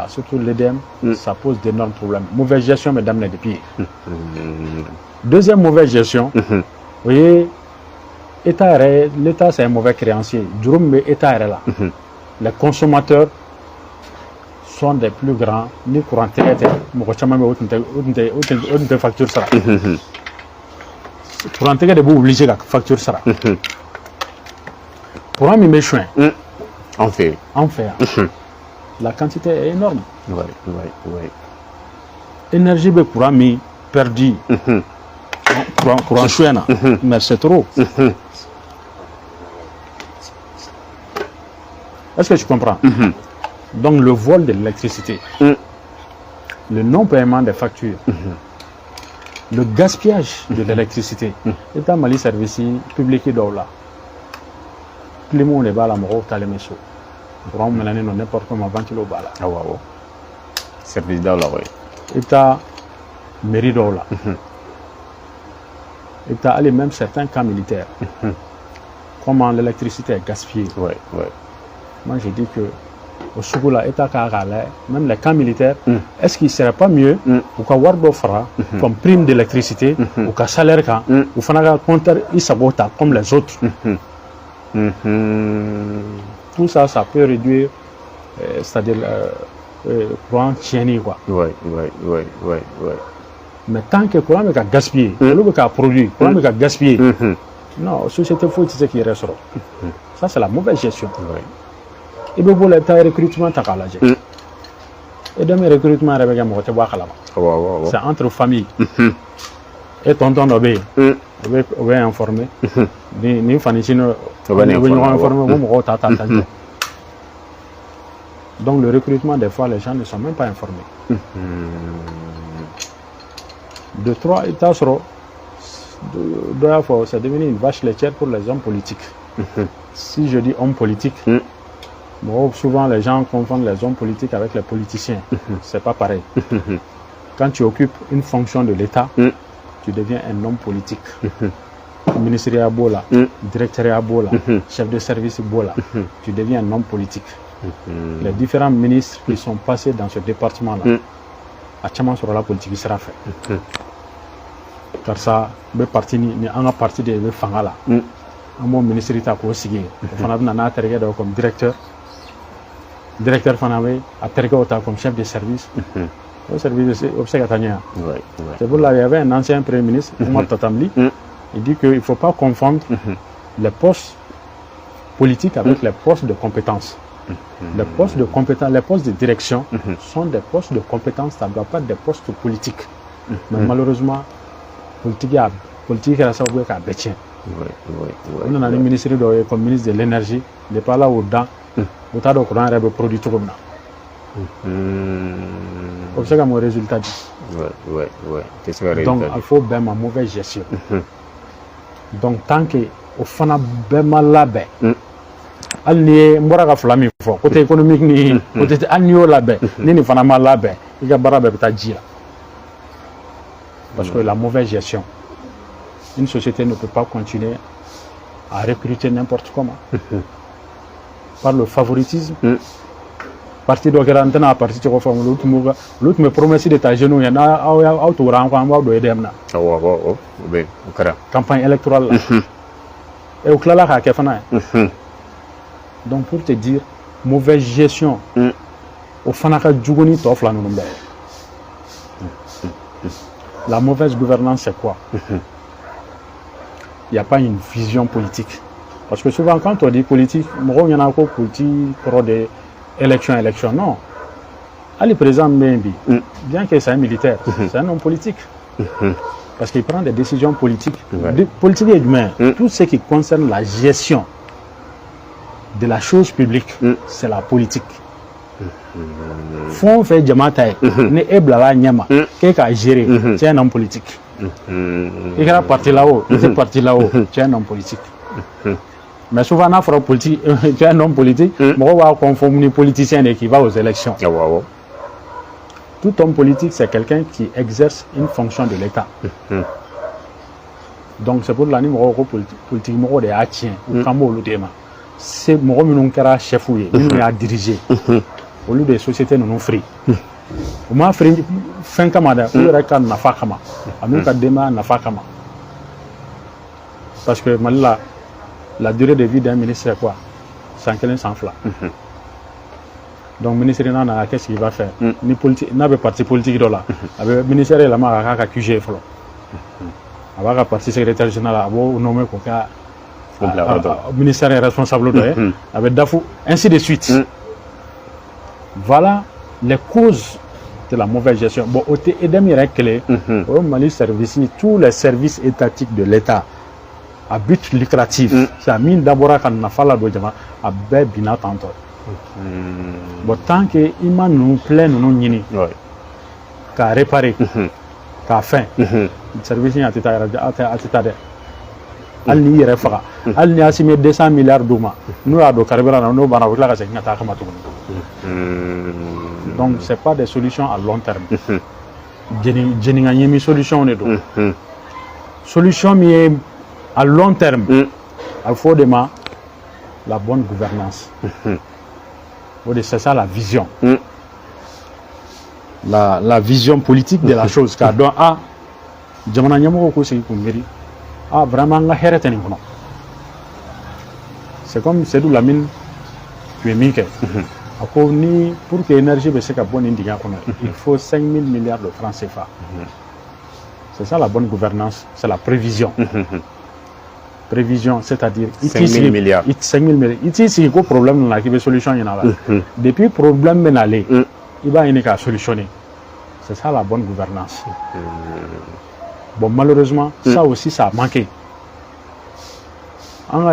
surtout l'EDM, ça pose d'énormes problèmes. Mauvaise gestion, mesdames les députés. Deuxième mauvaise gestion, vous voyez, l'État c'est un mauvais créancier. Les consommateurs sont des plus grands, ni courant de facture sera. Courant de vous obliger la facture sera. Pour un méchant, en fait. La quantité est énorme. Énergie de courant perdu. Courant chouette, mais c'est trop. Est-ce que tu comprends? Donc le vol de l'électricité, le non-paiement des factures, le gaspillage de l'électricité, l'État Mali service public d'Ola. Tout le monde est là, t'as les messieurs. Pour un moment, n'importe comment, 20 kg bala. Ah ouais. Service d'Ola, oui. L'État mairie d'Ola. L'État a même certains camps militaires. Comment l'électricité est gaspillée. Ouais. Moi, je dis que au Sougoula, l'État même les camps militaires, est-ce qu'il ne serait pas mieux ou qu'à Wardo fera comme prime d'électricité ou qu'à salaire ou qu'à compter Isabota comme les autres? Tout ça, ça peut réduire, c'est-à-dire le courant tienni, quoi. Ouais. Mais tant que le courant est gaspillé, le courant est produit, le courant est gaspillé, non, la société faut dire qu'il restera. Ça, c'est la mauvaise gestion. Et bien, pour l'État, recrutement, tu as l'âge. Et de mes recrutements, c'est entre familles. Et tonton obéit. On va informer. Ni Fanissino, on va informer. Donc, le recrutement, des fois, les gens ne sont même pas informés. 2, 3 états seront. C'est devenu une vache laitière pour les hommes politiques. Si je dis hommes politiques, souvent les gens confondent les hommes politiques avec les politiciens. C'est pas pareil. Quand tu occupes une fonction de l'État, tu deviens un homme politique. Ministère Bola, directeur Bola, chef de service Bola, tu deviens un homme politique. Les différents ministres qui sont passés dans ce département-là, à Tchaman sur la politique qui sera fait. Car ça, le parti ni un parti de Fangala. Un bon ministre qui a aussi comme directeur. Directeur Fanawe a comme chef de service. Le service observateur. C'est pour là qu'il y avait un ancien premier ministre, Omar Tatamli. Il dit qu'il ne faut pas confondre les postes politiques avec les postes de compétences. Les postes de compétences, les postes de direction sont des postes de compétences, ça ne doit pas être des postes politiques. Mais malheureusement, politique est ça qui est on a un ministre comme ministre de l'énergie, il n'est pas là au-dedans, au-delà de courant et produit tout comme ça. C'est ça mon résultat. Donc il faut bien ma mauvaise gestion. Donc tant que au fana bien mal labé, allié mbora flami fort côté économique ni côté allié labé, ni fana mal labé, il y a barabe ta dire. Parce que la mauvaise gestion, une société ne peut pas continuer à recruter n'importe comment. Par le favoritisme, parti de garantie à partir de l'autre me promet d'être genou, il y en a autour campagne électorale. Et au clair, donc pour te dire, mauvaise gestion, au fanaka djougoni tofla nous. La mauvaise gouvernance, c'est quoi? Il n'y a pas une vision politique. Parce que souvent, quand on dit politique, il y en a encore politique, pour des élections, non. Ali président Mbembe, bien que c'est un militaire, c'est un homme politique. Parce qu'il prend des décisions politiques. Politique et humaine, tout ce qui concerne la gestion de la chose publique, c'est la politique. Fond fait Djamataï, ne Eblala Nyama, qui a géré, c'est un homme politique. Il est parti là-haut, il est parti là-haut. Tu es un homme politique. Mais souvent, on a politique, tu es un homme politique, on va confondre les politiciens et qui va aux élections. Tout homme politique, c'est quelqu'un qui exerce une fonction de l'État. Donc, c'est pour l'année politique, moi, de Hatien, ou Kambo, ou Dema. C'est moi, qui est chef, qui a dirigé. Au lieu des sociétés, nous free. Moi, fin Kamada, ou Reka Nafakama, Amuka Dema Nafakama. Parce que la durée de vie d'un ministre, c'est quoi? 100 sans flamme. Donc, le ministère, qu'est-ce qu'il va faire? Ni politique, n'a pas parti politique là. Le ministère, il a un QG. Il a un parti secrétaire général, il a nommé le ministère est responsable de avec Dafou, ainsi de suite. Voilà les causes de la mauvaise gestion. Bon, au Edem, il clé, au Mali service, tous les services étatiques de l'État à but lucratif, ça mine d'abord quand on a fait la dojama à Bébina tantôt. Bon, tant que Iman nous plaît, nous n'y qu'à réparer, qu'à fin, le service est à t'aider. Al n'y est pas. Al n'y a pas 200 milliards d'euros. Nous avons carburant, nous avons la gazette. Donc, ce n'est pas des solutions à long terme. Je n'ai une solution. Solution à long terme, il faut demander la bonne gouvernance. C'est ça la vision. La vision politique de la chose. Car donc, vraiment, c'est comme c'est d'où la mine, tu es mis. Pour que l'énergie soit bonne, il faut 5 000 milliards de francs CFA. C'est ça la bonne gouvernance, c'est la prévision. Prévision, c'est-à-dire 5 000 milliards. 5 000 milliards. Ici, il y a un problème, il y a une solution. Depuis le problème, il va y avoir une solution. C'est ça la bonne gouvernance. Bon, malheureusement, ça aussi, ça a manqué. Un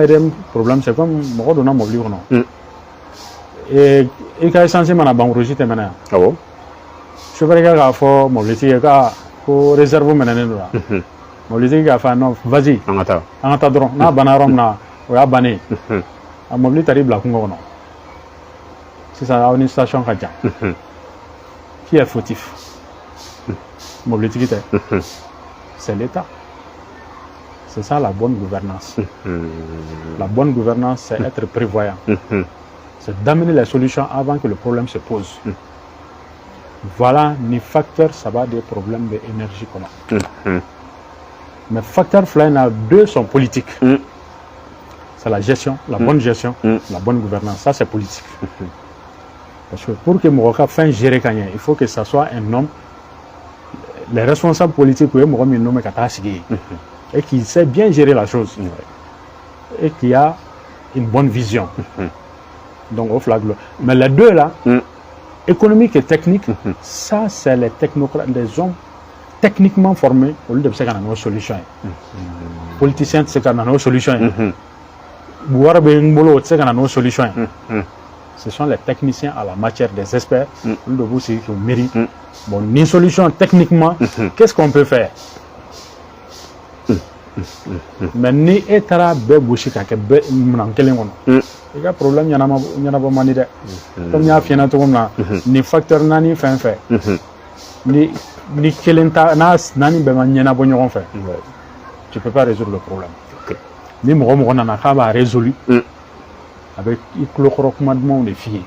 problème, c'est comme je donne mon livre. Et il est censé m'enregistrer maintenant. Ah bon? Je vais regarder mon livre, pour réserver maintenant. Mon livre, non, vas-y. On attend. Na banarom na, on a bané. A mon livre arrive là, c'est ça, une station Kadja. Qui est fautif? Mon livre, c'est l'État. C'est ça la bonne gouvernance. La bonne gouvernance, c'est être prévoyant. C'est d'amener les solutions avant que le problème se pose. Voilà, les facteurs, ça va des problèmes d'énergie qu'on a. Mais facteurs flying, deux sont politiques. C'est la gestion, la bonne gestion, la bonne gouvernance. Ça, c'est politique. Parce que pour que Moroka fasse gérer Kanye, il faut que ça soit un homme. Les responsables politiques, et qui sait bien gérer la chose. Et qui a une bonne vision. Donc, au flag. Mais les deux là, économique et technique, ça, c'est les technocrates, des hommes techniquement formés au lieu de faire nos solutions. Politiciens, c'est nos solutions. Nos solutions. Ce sont les techniciens à la matière des experts, de vous qui méritent. Bon, une solution techniquement, qu'est-ce qu'on peut faire? Mais ni etara be bouchi ka ke be nan kelen wono il y a problème yana ba mani de comme ya fiena to na ni facteur nani fin fait ni kelenta nani be man yana bo nyon fait tu peux pas résoudre le problème ni mo na ka ba résolu avec le recommandement des filles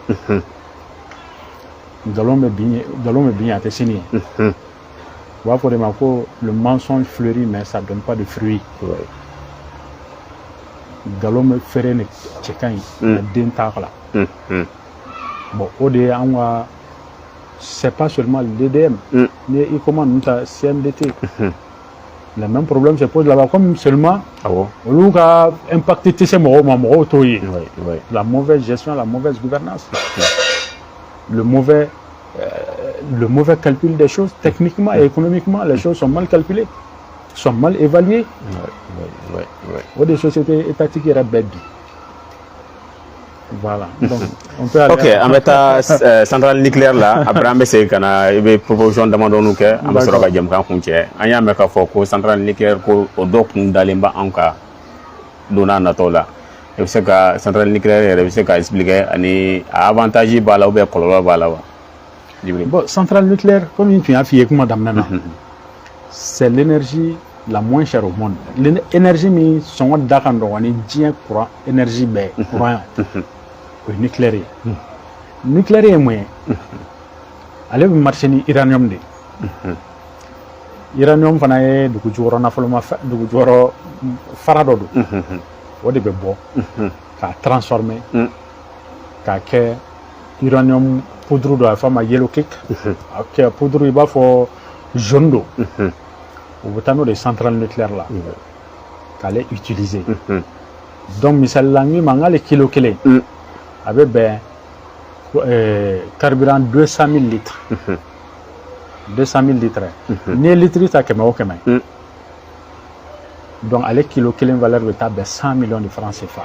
galon me bien à te signer. Le mensonge fleurit, mais ça ne donne pas de fruits. Galon me ferait ne tchekan d'un tard. Bon, c'est pas seulement le DDM, mais il commande la CMDT. Le même problème se pose là-bas, comme seulement on a impacté ces mots, la mauvaise gestion, la mauvaise gouvernance, le mauvais calcul des choses, techniquement et économiquement, les choses sont mal calculées, sont mal évaluées. Des sociétés étatiques qui bébé. Voilà. Donc, on peut aller ok, on va ta centrale nucléaire là. Après, on va essayer qu'on a une proposition demandant nous que on va se regarder comme quand on y a un mec à faire que centrale nucléaire que au doc nous d'alimba en cas donnant natola. Et c'est que centrale nucléaire, c'est qu'à expliquer ani avantage bala ou bien colère bala. Bon, centrale nucléaire, comme tu as fait avec madame Nana, c'est l'énergie la moins chère au monde. L'énergie mi sont d'accord on est bien courant énergie ben courant nucléaire. Nucléaire est moins. Allez marcher ni uranium de. Uranium fana est du coup joro na foloma du coup joro farado. O de be bo ka transformer ka ke uranium poudre de la forme yellow cake. Ok poudre il va faut jaune d'eau. Au bout des centrales nucléaires là, qu'elle est utilisée. Donc, misal langue mangale kilo kele, avec ben carburant 200 000 litres. 200 000 litres. Né litres ça kema o kema. Donc, elle est kilo kele valeur de 100 millions de francs CFA.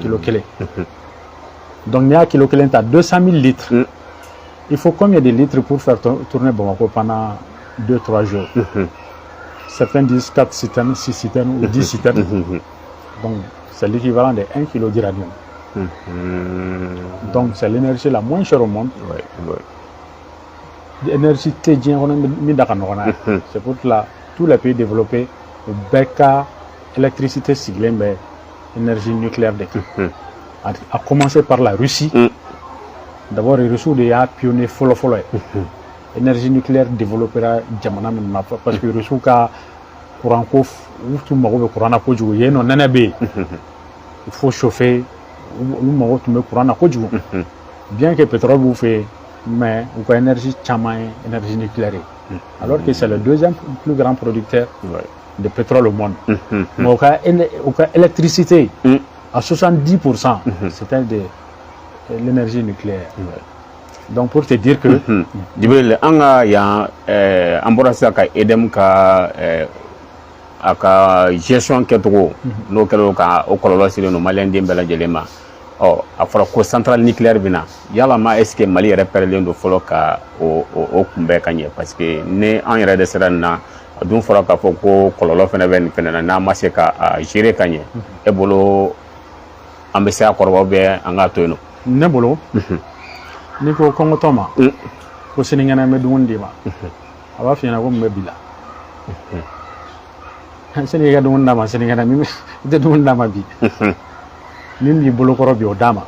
Kilo kele. Donc, il y a kilo kele à 200 000 litres. Il faut combien de litres pour faire tourner Bamako pendant 2-3 jours. Certains disent 4 citernes, 6 citernes ou 10 citernes. Donc, c'est l'équivalent de 1 kg d'uranium. Donc, c'est l'énergie la moins chère au monde. L'énergie c'est pour cela tous les pays développés, BK, électricité siglée, mais énergie nucléaire. A commencé par la Russie. D'abord, les Russes ont pionnier follow. Énergie nucléaire développera jamana min parce que Russie ka courant ko tout mago be courant ko jugo yeno nanabe il faut chauffer ou mago tout me courant ko jugo bien que pétrole vous fait mais ou ka énergie chama énergie nucléaire alors que c'est le deuxième plus grand producteur de pétrole au monde mais au cas électricité à 70% c'était de l'énergie nucléaire. Donc pour te dire que Djibril anga ya amborasa ka edem ka aka gestion keto no kelo ka okolo sile no malien dimbela jelema oh afra ko centrale nucléaire bina yala ma est-ce que Mali repéré do folo ka o kumbe kanye parce que ne en yere de serana dun fora ka foko kololo fene ben fene na ma se ka gérer kanye e bolo ambese akorwa be anga to no ne bolo ni ko kongo toma ko siningana me dundi ma aba fina ko me bila siningana dunda ma siningana mi de dunda ma bi ni bolo ko robi o dama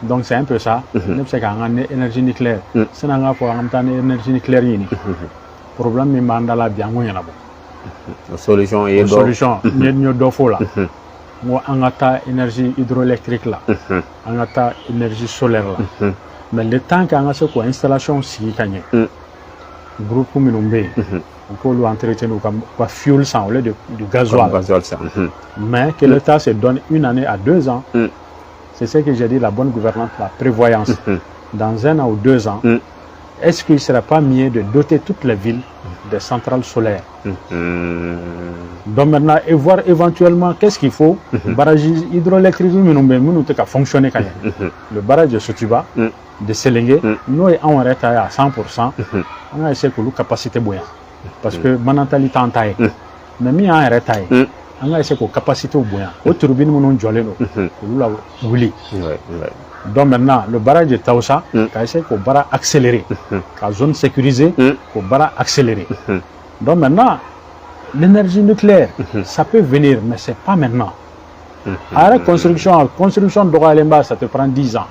donc c'est un peu ça ne c'est ka ngane énergie nucléaire sinanga fo ngamtane énergie nucléaire yini problème mi mandala bi ango yana bo solution et solution nyo do fo la mo angata énergie hydroélectrique là angata énergie solaire là mais le temps qu'anga se ko installation si kanye groupe minumbe on peut l'entretenir comme fuel sans au lieu du gasoil ça mais que l'État se donne 1 année à 2 ans c'est ce que j'ai dit la bonne gouvernance la prévoyance dans 1 an ou 2 ans est-ce qu'il ne serait pas mieux de doter toutes les villes de centrales solaires donc maintenant et voir éventuellement qu'est-ce qu'il faut barrage hydroélectrique nous qu'à fonctionner quand même le barrage de Sotiba de Selengue nous on arrête à 100% on a essayé que la capacité boya parce que ma mentalité en taille mais mi en arrête on a essayé que capacité boya au turbine nous jolé nous la oui donc maintenant le barrage de Taoussa a essayé que barrage accéléré la zone sécurisée que barrage accéléré donc maintenant l'énergie nucléaire ça peut venir mais c'est pas maintenant à la construction d'Oralemba ça te prend 10 ans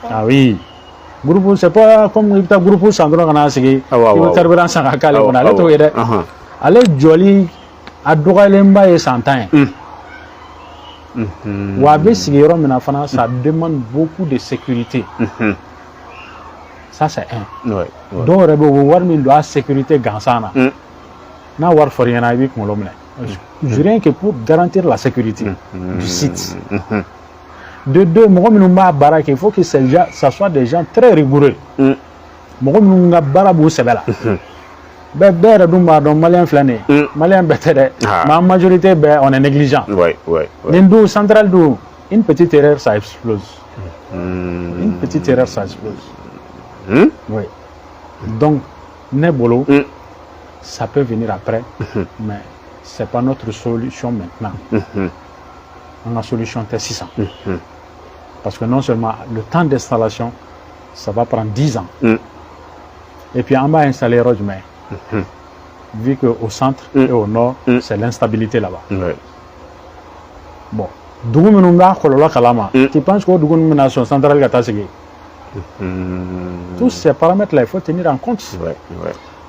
ah oui groupe c'est pas comme le groupe Sandro kana sigi il carburant sans akale on allait to yede allez joli à Oralemba et 100 ans Wabe sigiro mena fana ça demande beaucoup de sécurité ça c'est un donc rebo war min do sécurité gansana na war for yana bi ko lomne rien que pour garantir la sécurité du site de deux mo minnu ma barake il faut que ça soit des gens très rigoureux mo minnu nga barabu sebela Bɛɛ dun b'a dɔn malien filɛ nin ye malien bɛɛ tɛ dɛ mais en majorité bɛɛ on est négligent nin dun centrale dun une petite erreur ça explose une petite erreur ça explose oui donc ne bolo ça peut venir après mais c'est pas notre solution maintenant on a solution tɛ sisan parce que non seulement le temps d'installation ça va prendre 10 ans et puis on va installer yɔrɔ jumɛn vu qu'au centre et au nord, c'est l'instabilité là-bas. Bon, dugu minnu b'a kɔlɔlɔ kalama, tu penses que dugu minnu bɛna sɔn centrale ka taa sigi? Tous ces paramètres-là, il faut tenir en compte.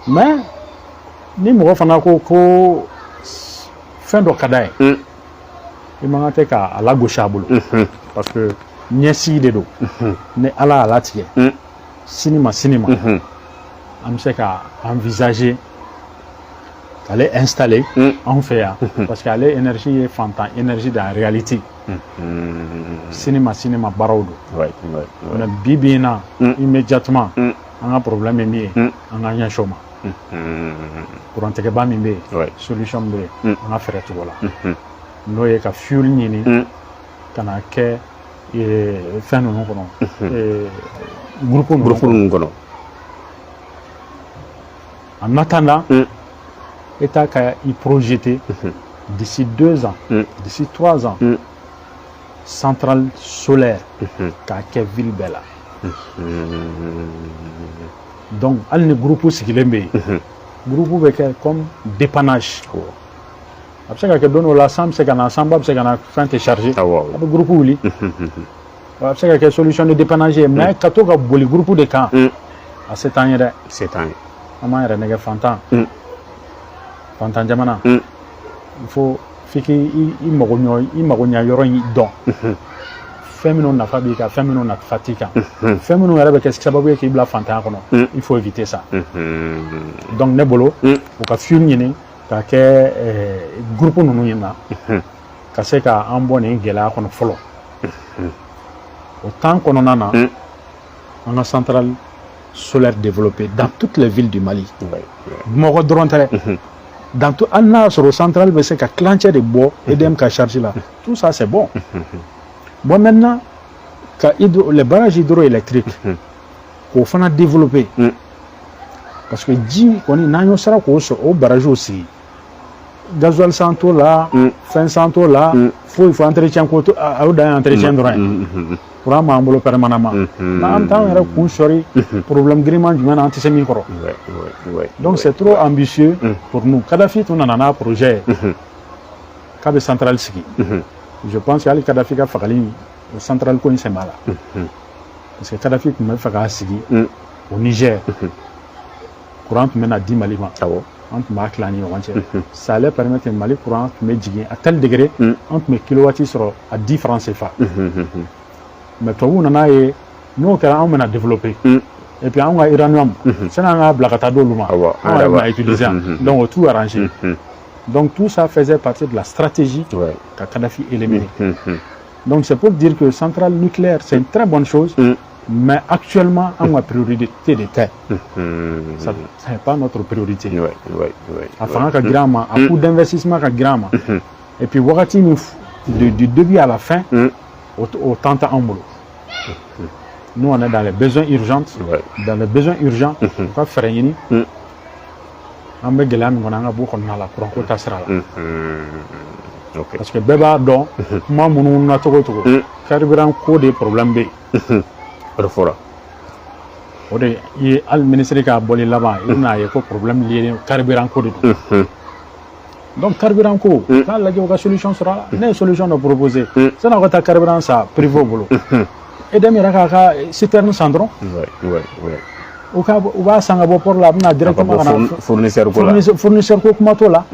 Mais ni mɔgɔ fana ko fɛn dɔ ka d'a ye, i man kan tɛ k'a lagosi a bolo parce que ɲɛsigi de don. Ni Ala y'a latigɛ, sini ma an bɛ se ka envisager aller installer en fait parce que ale énergie est fantan énergie dans la réalité cinéma barodo on a bibina immédiatement on a problème mi on a rien chôma pour en tege ba mi be solution be on a fait tout là no ye ka fuel ni kana ke fin no kono groupe kono en attendant État a projeté d'ici 2 ans, d'ici 3 ans, centrale solaire quelle ville belle. Donc, al ni groupe sigilembe, groupe comme dépannage. Après que donne la somme, c'est qu'un ensemble, c'est qu'un fin de charger. Le groupe oui. Après que solution de dépannage, mais quand on a le groupe de camp, à 7 ans, 7 ans, on a un fantan. Fantan jamana il faut fiki i magonya yɔrɔ in dɔn fɛn minnu nafa b'i kan fɛn minnu nafa t'i kan fɛn minnu yɛrɛ bɛ kɛ sababu ye k'i bila fantanya kɔnɔ il faut éviter ça donc ne bolo u ka fuel ɲini ka kɛ groupe ninnu ɲini na ka se ka an bɔ nin gɛlɛya kɔnɔ fɔlɔ o temps kɔnɔna na an ka centrale solaire développée dans toutes les villes du Mali Bamakɔ dɔrɔn tɛ dans tout sur le central, c'est qu'à clencher des bois et d'aimer qu'à charger là. Tout ça, c'est bon. Bon, maintenant, les barrages hydroélectriques, qu'on fait développer. Parce que dit qu'on est au barrage aussi. Gasoil santo là, fin santo là, il faut entretien entretien de rien. Pour un membre permanemment. Mais en même temps, il y a un problème gréement du monde antisémite. Donc c'est trop ambitieux pour nous. Kadhafi, on en a un projet. Kabe central sigi. Je pense qu'il y a Kadhafi qui a fait le central qu'on s'est mal. Parce que Kadhafi qui m'a fait sigi au Niger. Courant mène à 10 Malima. Entre ma clanie ça allait permettre que Mali courant me diguer à tel degré entre mes kilowatts sur à 10 francs CFA. Mais toi on a nous on a développé et puis on a uranium c'est un blacata de l'uma on a utilisé donc tout arrangé donc tout ça faisait partie de la stratégie qu'a Kadhafi éliminé donc c'est pour dire que centrale nucléaire c'est une très bonne chose mais actuellement on a priorité de terre ça n'est pas notre priorité afin que grand à coût d'investissement que grand et puis wakati du début à la fin au temps en boulot. Nous on est dans les besoins urgents dans les besoins urgents on va faire une on va gagner on a beaucoup on a la courant côté sera parce que bébé donc moi mon na togo carburant ko des problèmes be fora o de ye al ministre ka boli là-bas il n'a pas problème lié carburant ko de donc carburant ko là la solution sera une solution de proposer ça n'a pas carburant ça privé bolo et demi raka citerne sandron o va sanga bo pour la na directement fournisseur ko kuma to la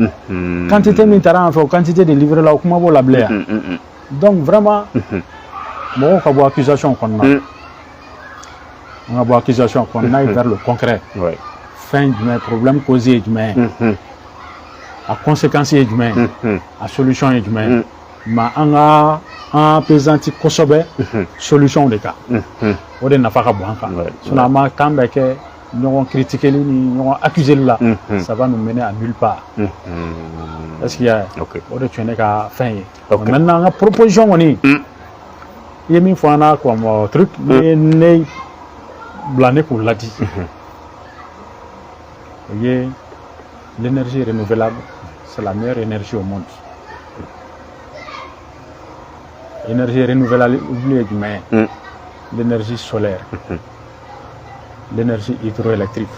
quantité min tara en fait quantité de livrer là kuma bo la blé donc vraiment bon ka bo accusation qu'on a on a beau accusation qu'on aille vers le concret fin du problème causé du à conséquence du à solution du mais on a un pesanti kosobe solution de cas on est n'a pas bon sinon ma tambe que nous critiquer, nous accuser là, ça va nous mener à nulle part. Est-ce qu'il y a autre qu'à faire? Maintenant, la proposition, on est. Il y a mis comme truc, mais n'est blané pour l'a dit. L'énergie renouvelable, c'est la meilleure énergie au monde. L'énergie renouvelable, oubliez du mais l'énergie solaire, l'énergie hydroélectrique,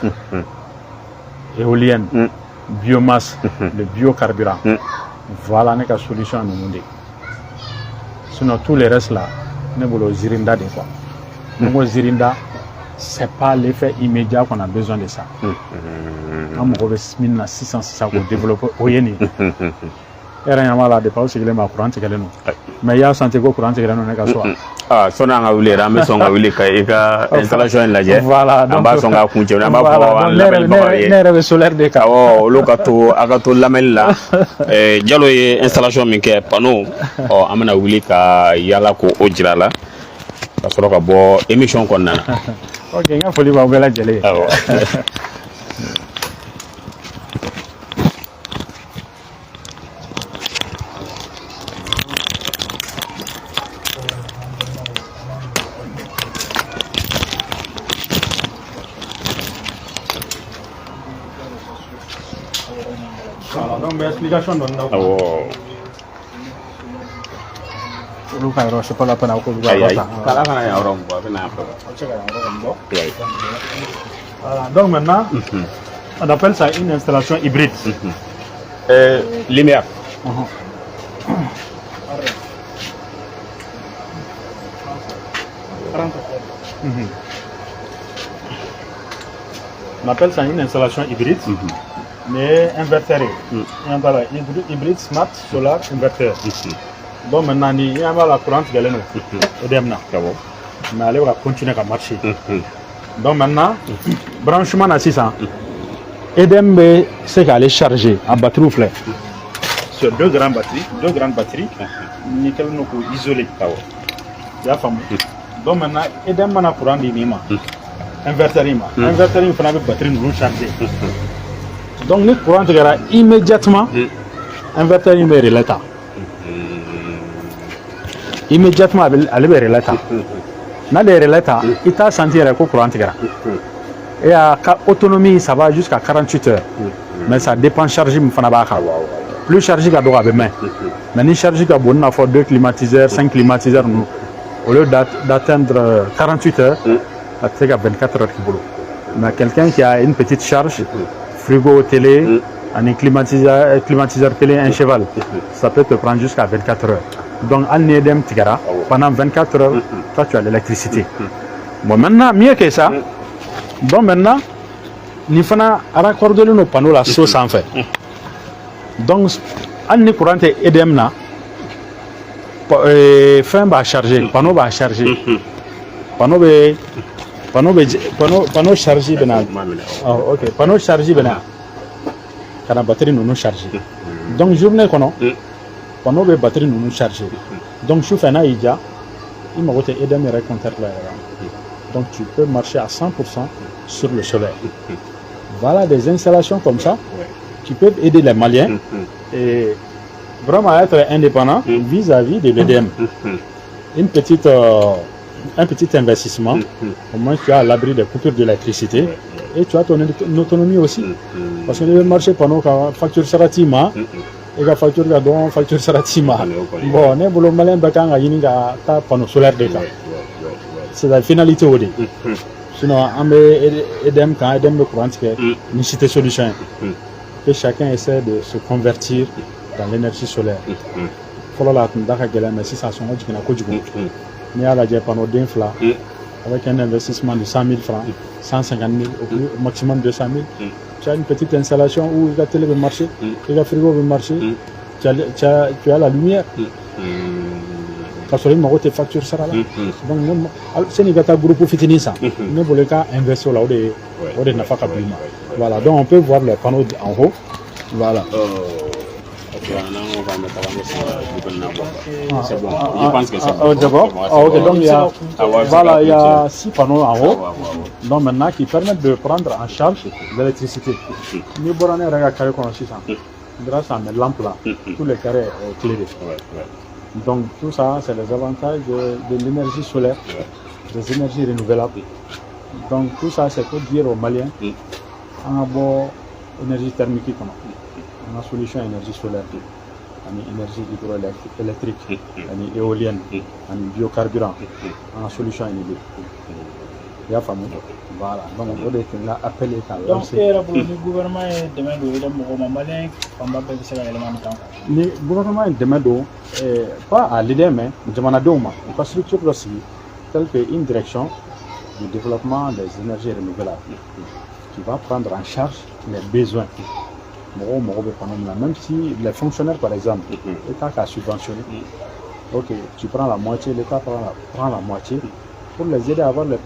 éolienne, biomasse, le biocarburant. Voilà la solution à nous demander. Sinon, tous les restes là, nous avons Zirinda des fois. Nous Zirinda, ce n'est pas l'effet immédiat qu'on a besoin de ça. Nous avons 600 pour développer au Yéni. Et rien à la dépense, c'est que les courants, c'est que nous. Mais il y a santé courant, c'est que nous n'avons pas. Ah, son a voulu ramener son gaouli et installation en la jet. Voilà, donc on a continué à la solaire de cas. Oh, locato, agato lamella. Diallo est installation minke panneau. Oh, amena voulu ka yala ko ojirala. Parce que la bonne émission qu'on a. Ok, il faut aller voir la télé. Voilà, donc l'explication donne. C'est pas la peine à cause de donc maintenant, on appelle ça une installation hybride. Lumière. On appelle ça une installation hybride, mais invertée. Hybride, smart, solar, inverter. Donc maintenant, il y a la courante qui est là. Mais elle va continuer à marcher. Donc maintenant, branchement à 600. EDEM, c'est qu'elle est chargée en batterie fleur. Sur deux grandes batteries, nickel nous isolé. Donc maintenant, EDEM a courant d'imima. Inverter, il faut une batterie nous charger. Donc le courant immédiatement, inverter il est l'état. Immédiatement, elle est relata. Dans les relata, il t'a senti le courant. Et à autonomie, ça va jusqu'à 48 heures. Mais ça dépend de charge. Plus chargé qu'à droit, mais ni chargé qu'à bon, on a 2 climatiseurs, 5 climatiseurs. Au lieu d'atteindre 48 heures, c'est à 24 heures. Mais quelqu'un qui a une petite charge, frigo, télé, un climatiseur télé, un cheval, ça peut te prendre jusqu'à 24 heures. Donc, pendant 24 heures, toi tu as l'électricité. Bon, maintenant, mieux que ça, donc maintenant, il faut raccorder nos panneaux la sauce en fait. Donc, en courant EDM, fin va charger, panneau va charger. Panneau chargé, ok, panneau chargé, quand la batterie nous charge. Donc, journée qu'on a. Pendant que la batterie nous charge. Donc, je fais un aïdia, il m'a dit aider mes raconter là. Donc, tu peux marcher à 100% sur le soleil. Voilà des installations comme ça qui peuvent aider les Maliens et vraiment être indépendants vis-à-vis de l'EDM. Un petit investissement, au moins tu as à l'abri des coupures d'électricité et tu as ton autonomie aussi. Parce que le marché pendant que la facture sera tima. Et la facture sera tima. Bon, on est pour le malin bakang à yininga ta panneau solaire de cas. C'est la finalité au dé. Sinon, on EDM quand EDM le courant qui est une cité solution. Que chacun essaie de se convertir dans l'énergie solaire. Follow la tunda kagela mais si ça sont du na kojugo. Mais à la dia panneau d'infla avec un investissement de 100 000 francs, 150 000 au maximum 200 000. Tu as une petite installation où la télé va marcher, le frigo va marcher, tu as la lumière. Parce que tes factures sera là. Donc, c'est un groupe pour finir ça. Nous voulons investir là où des nafaka. Voilà, donc on peut voir les panneaux en haut. Voilà. C'est bon, je pense que c'est bon. D'abord, ok, donc voilà, il y a 6 panneaux en haut, donc maintenant qui permettent de prendre en charge l'électricité. Ni borane rega carré qu'on grâce à mes lampes là, tous les carrés éclairés. Donc tout ça, c'est les avantages de l'énergie solaire, des énergies renouvelables. Donc tout ça, c'est pour dire aux Maliens, on a beau énergie thermique, on a solution énergie solaire, on a énergie hydroélectrique, on a éolienne, on a biocarburant, on a solution énergie. Il y a famille. Voilà, donc on a appelé donc le gouvernement est demandé de Malien, le gouvernement est demandé pas à l'idée mais parce que tout aussi telle qu'une direction du développement des énergies renouvelables qui va prendre en charge les besoins. Même si les fonctionnaires par exemple, l'État a subventionné, ok, tu prends la moitié, l'État prend la moitié pour les aider à avoir les